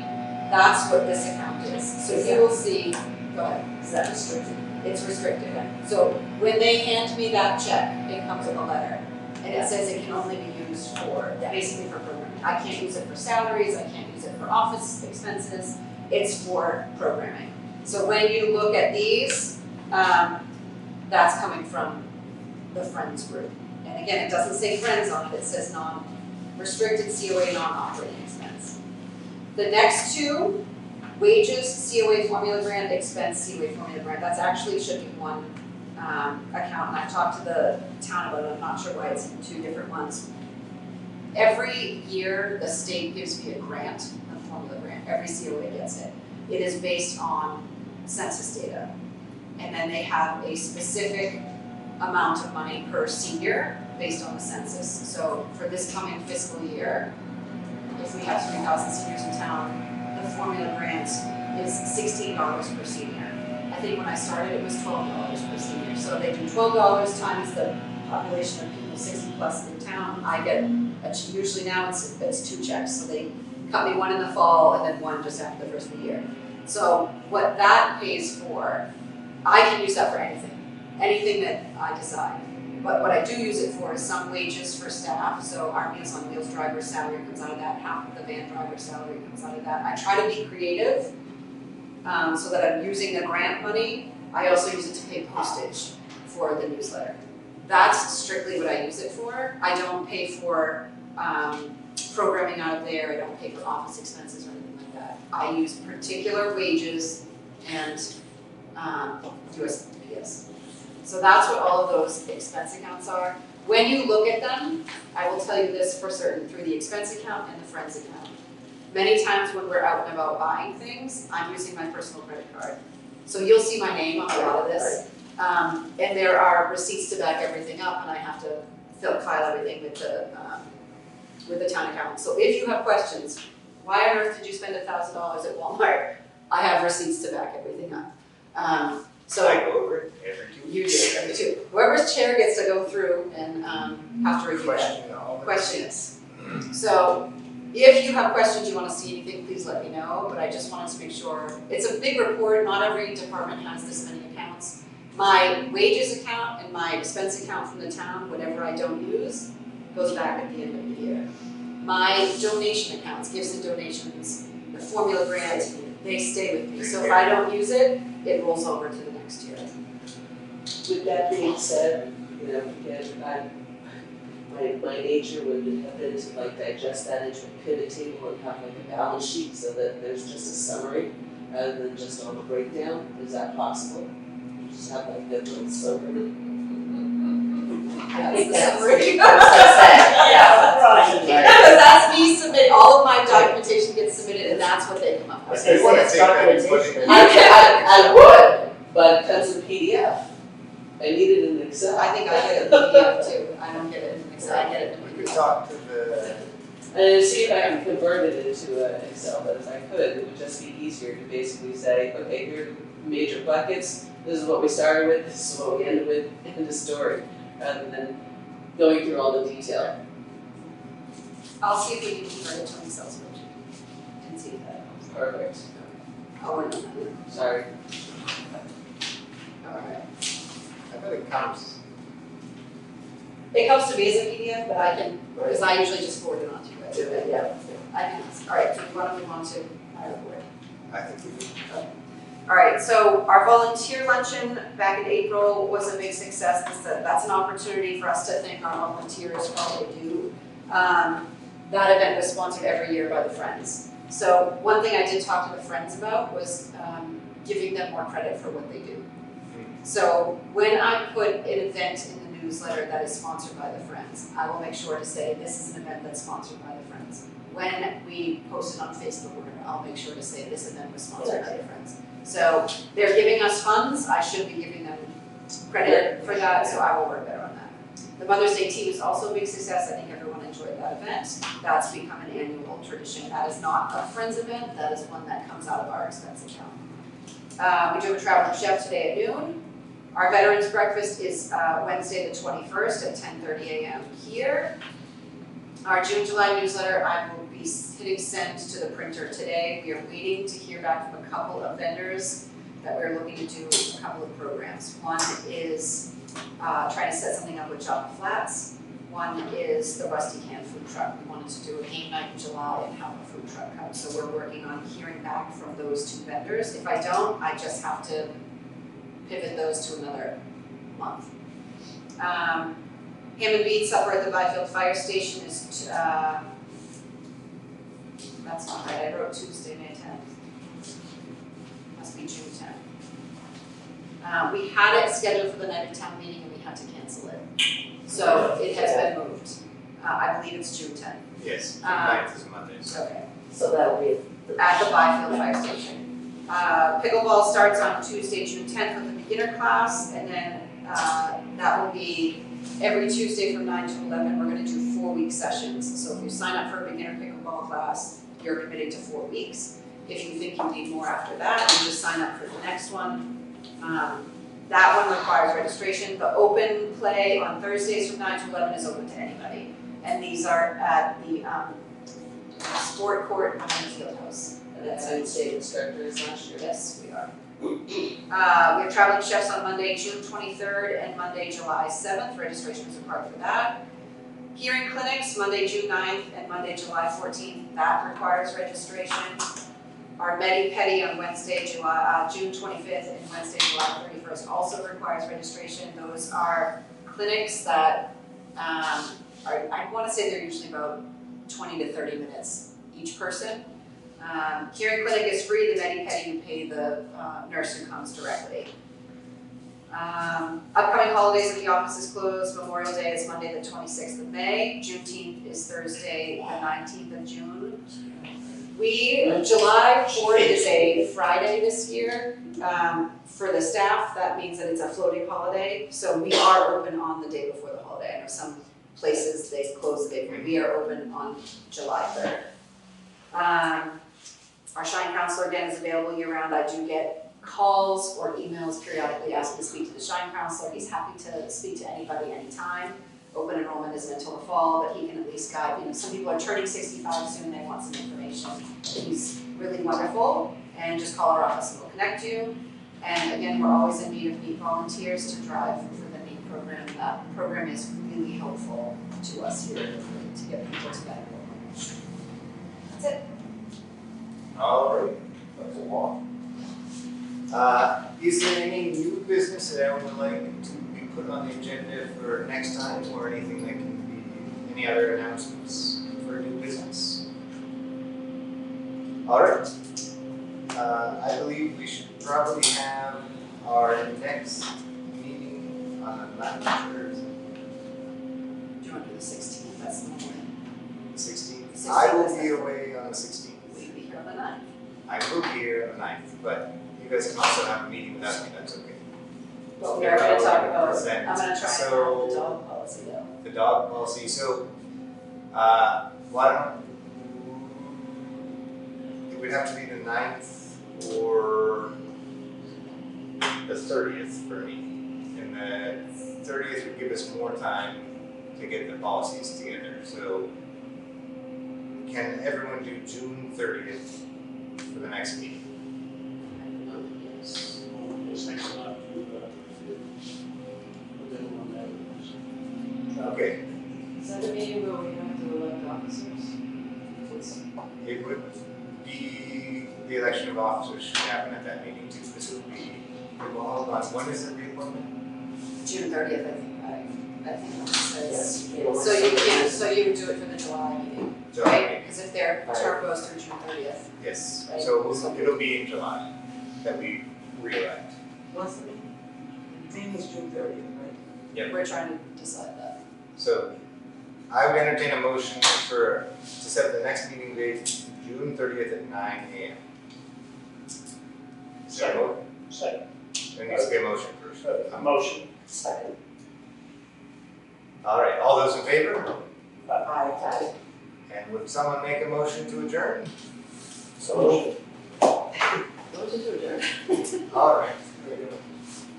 Speaker 2: That's what this account is. So you will see, go ahead.
Speaker 4: Is that restricted?
Speaker 2: It's restricted. So when they hand me that check, it comes with a letter. And it says it can only be used for, basically for programming. I can't use it for salaries, I can't use it for office expenses, it's for programming. So when you look at these, that's coming from the Friends group. And again, it doesn't say Friends on it, it says restricted COA non-operating expense. The next two, wages, COA formula grant, expense, COA formula grant, that's actually should be one account, and I've talked to the town about it, I'm not sure why it's in two different ones. Every year, the state gives me a grant, a formula grant, every COA gets it. It is based on census data. And then they have a specific amount of money per senior based on the census. So for this coming fiscal year, if we have 3,000 seniors in town, the formula grant is $16 per senior. I think when I started, it was $12 per senior. So they do $12 times the population of people 60 plus in town. I get, usually now it's 2 checks. So they cut me one in the fall and then one just after the first of the year. So what that pays for, I can use that for anything that I decide. But what I do use it for is some wages for staff. So our Meals on Wheels driver's salary comes out of that, half of the van driver's salary comes out of that. I try to be creative so that I'm using the grant money. I also use it to pay postage for the newsletter. That's strictly what I use it for. I don't pay for programming out of there. I don't pay for office expenses or anything like that. I use particular wages and USPS. So that's what all of those expense accounts are. When you look at them, I will tell you this for certain, through the expense account and the friends account. Many times when we're out and about buying things, I'm using my personal credit card. So you'll see my name on a lot of this. And there are receipts to back everything up, and I have to file everything with the town accountant. So if you have questions, why on earth did you spend $1,000 at Walmart? I have receipts to back everything up. So
Speaker 1: I go over it every 2
Speaker 2: you
Speaker 1: weeks.
Speaker 2: do, every two. Whoever's chair gets to go through and have to review that.
Speaker 1: Question all the
Speaker 2: Questions. So if you have questions, you want to see anything, please let me know. But I just wanted to make sure, it's a big report, not every department has this many accounts. My wages account and my expense account from the town, whatever I don't use, goes back at the end of the year. My donation accounts, gifts and donations, the formula grant, they stay with me. So if I don't use it, it rolls over to the next year.
Speaker 7: With that being said, you know, again, my nature would have been to like digest that into a pivot table and have like a balance sheet so that there's just a summary rather than just all the breakdown. Is that possible? Just have like a little summary.
Speaker 4: I think
Speaker 2: That's
Speaker 4: that's
Speaker 2: the summary.
Speaker 4: Yeah, right.
Speaker 2: Because that's me submit, all of my documentation gets submitted and that's what they come up with.
Speaker 1: If you wanna take that and put it in.
Speaker 7: I would, but it comes in PDF. I need it in Excel.
Speaker 2: I think I get it in PDF too. I don't get it in Excel, I get it in
Speaker 1: We could
Speaker 2: PDF.
Speaker 1: talk to the,
Speaker 7: And see if I can convert it into an Excel, but if I could, it would just be easier to basically say, okay, here are the major buckets, this is what we started with, this is what we ended with, in the story, rather than going through all the detail.
Speaker 2: I'll see if we can convert it to an Excel spreadsheet and see if that helps.
Speaker 7: Perfect.
Speaker 2: I'll work on that.
Speaker 7: Sorry.
Speaker 2: Alright.
Speaker 1: I bet it comes.
Speaker 2: It comes to me as a PDF, but I can, because I usually just forward it on to you guys.
Speaker 4: Yeah.
Speaker 2: I can, alright, so you want to move on to my report?
Speaker 1: I think we do.
Speaker 2: Alright, so our volunteer luncheon back in April was a big success. That's an opportunity for us to thank our volunteers for all they do. That event was sponsored every year by the Friends. So one thing I did talk to the Friends about was giving them more credit for what they do. So when I put an event in the newsletter that is sponsored by the Friends, I will make sure to say this is an event that's sponsored by the Friends. When we post it on Facebook, I'll make sure to say this event was sponsored by the Friends. So they're giving us funds, I should be giving them credit for that, so I will work better on that. The Mother's Day tea was also a big success, I think everyone enjoyed that event. That's become an annual tradition. That is not a Friends event, that is one that comes out of our expense account. We do have a traveling chef today at noon. Our Veterans Breakfast is Wednesday the 21st at 10:30 a.m. here. Our June-July newsletter, I will be hitting send to the printer today. We are waiting to hear back from a couple of vendors that we're looking to do a couple of programs. One is trying to set something up with Java Flats. One is the Rusty Can food truck. We wanted to do a game night in July and have a food truck come. So we're working on hearing back from those two vendors. If I don't, I just have to pivot those to another month. Ham and Beans supper at the Byfield Fire Station is, that's not right, I wrote Tuesday, May 10th. Must be June 10th. We had it scheduled for the night of town meeting and we had to cancel it. So it has been moved. I believe it's June 10th.
Speaker 1: Yes, June 9th is Monday, so.
Speaker 2: Okay.
Speaker 4: So that'll be
Speaker 2: At the Byfield Fire Station. Pickleball starts on Tuesday, June 10th with the beginner class, and then That will be every Tuesday from 9 to 11. We're gonna do 4-week sessions. So if you sign up for a beginner pickleball class, you're committing to 4 weeks. If you think you need more after that, you just sign up for the next one. That one requires registration. The open play on Thursdays from 9 to 11 is open to anybody. And these are at the sport court on the field house.
Speaker 7: That's how you state instructors last year.
Speaker 2: Yes, we are. We have traveling chefs on Monday, June 23rd and Monday, July 7th. Registration is required for that. Hearing clinics, Monday, June 9th and Monday, July 14th. That requires registration. Our Medi Pedi on Wednesday, June 25th and Wednesday, July 31st also requires registration. Those are clinics that I want to say they're usually about 20 to 30 minutes each person. Hearing clinic is free, the Medi Pedi you pay the nurse who comes directly. Upcoming holidays if the office is closed, Memorial Day is Monday the 26th of May, Juneteenth is Thursday the 19th of June. July 4th is a Friday this year. For the staff, that means that it's a floating holiday, so we are open on the day before the holiday. I know some places they close the day before, we are open on July 3rd. Our Shine Counselor again is available year round. I do get calls or emails periodically asking to speak to the Shine Counselor. He's happy to speak to anybody anytime. Open enrollment isn't until the fall, but he can at least guide, some people are turning 65 soon, they want some information. He's really wonderful, and just call our office and we'll connect you. And again, we're always in need of NEAT volunteers to drive for the NEAT program. That program is really helpful to us here to get people to that program. That's it.
Speaker 1: All right.
Speaker 3: That's a lot.
Speaker 1: Is there any new business that I would like to be put on the agenda for next time, or anything that can be, any other announcements for new business? All right. I believe we should probably have our next meeting on the 9th or
Speaker 2: Do you want to do the 16th? That's the morning.
Speaker 1: 16th. I will be away on the 16th.
Speaker 2: Will you be here on the 9th?
Speaker 1: I will be here on the 9th, but you guys can also have a meeting without me, that's okay.
Speaker 2: But we are gonna talk about,
Speaker 1: Present.
Speaker 2: I'm gonna try and
Speaker 1: So-
Speaker 2: have the dog policy though.
Speaker 1: The dog policy, so, why don't, it would have to be the 9th or the 30th for me. And the 30th would give us more time to get the policies together, so can everyone do June 30th for the next meeting?
Speaker 2: Yes.
Speaker 6: This next one, within 1 minute.
Speaker 1: Okay,
Speaker 8: Is that a meeting where we have to elect officers?
Speaker 1: it would be, the election of officers should happen at that meeting too, this would be, well, hold on, when is the reappointment?
Speaker 2: June 30th, I think it says.
Speaker 4: Yes, you know,
Speaker 2: So you can't, so you would do it for the July meeting,
Speaker 1: July
Speaker 2: right?
Speaker 1: meeting.
Speaker 2: Because if their term goes through June 30th.
Speaker 1: Yes,
Speaker 2: Right.
Speaker 1: so it'll be in July that we re-elect.
Speaker 5: What's the thing is June 30th, right?
Speaker 1: Yep.
Speaker 2: We're trying to decide that.
Speaker 1: So I would entertain a motion to set the next meeting date, June 30th at 9 a.m. Is there a vote?
Speaker 6: Second.
Speaker 1: There needs to be a motion first.
Speaker 6: A motion.
Speaker 4: Second.
Speaker 1: All right, all those in favor?
Speaker 5: Aye.
Speaker 1: And would someone make a motion to adjourn?
Speaker 3: So,
Speaker 8: Motion to adjourn.
Speaker 1: All right.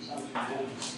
Speaker 6: Sounds unanimous.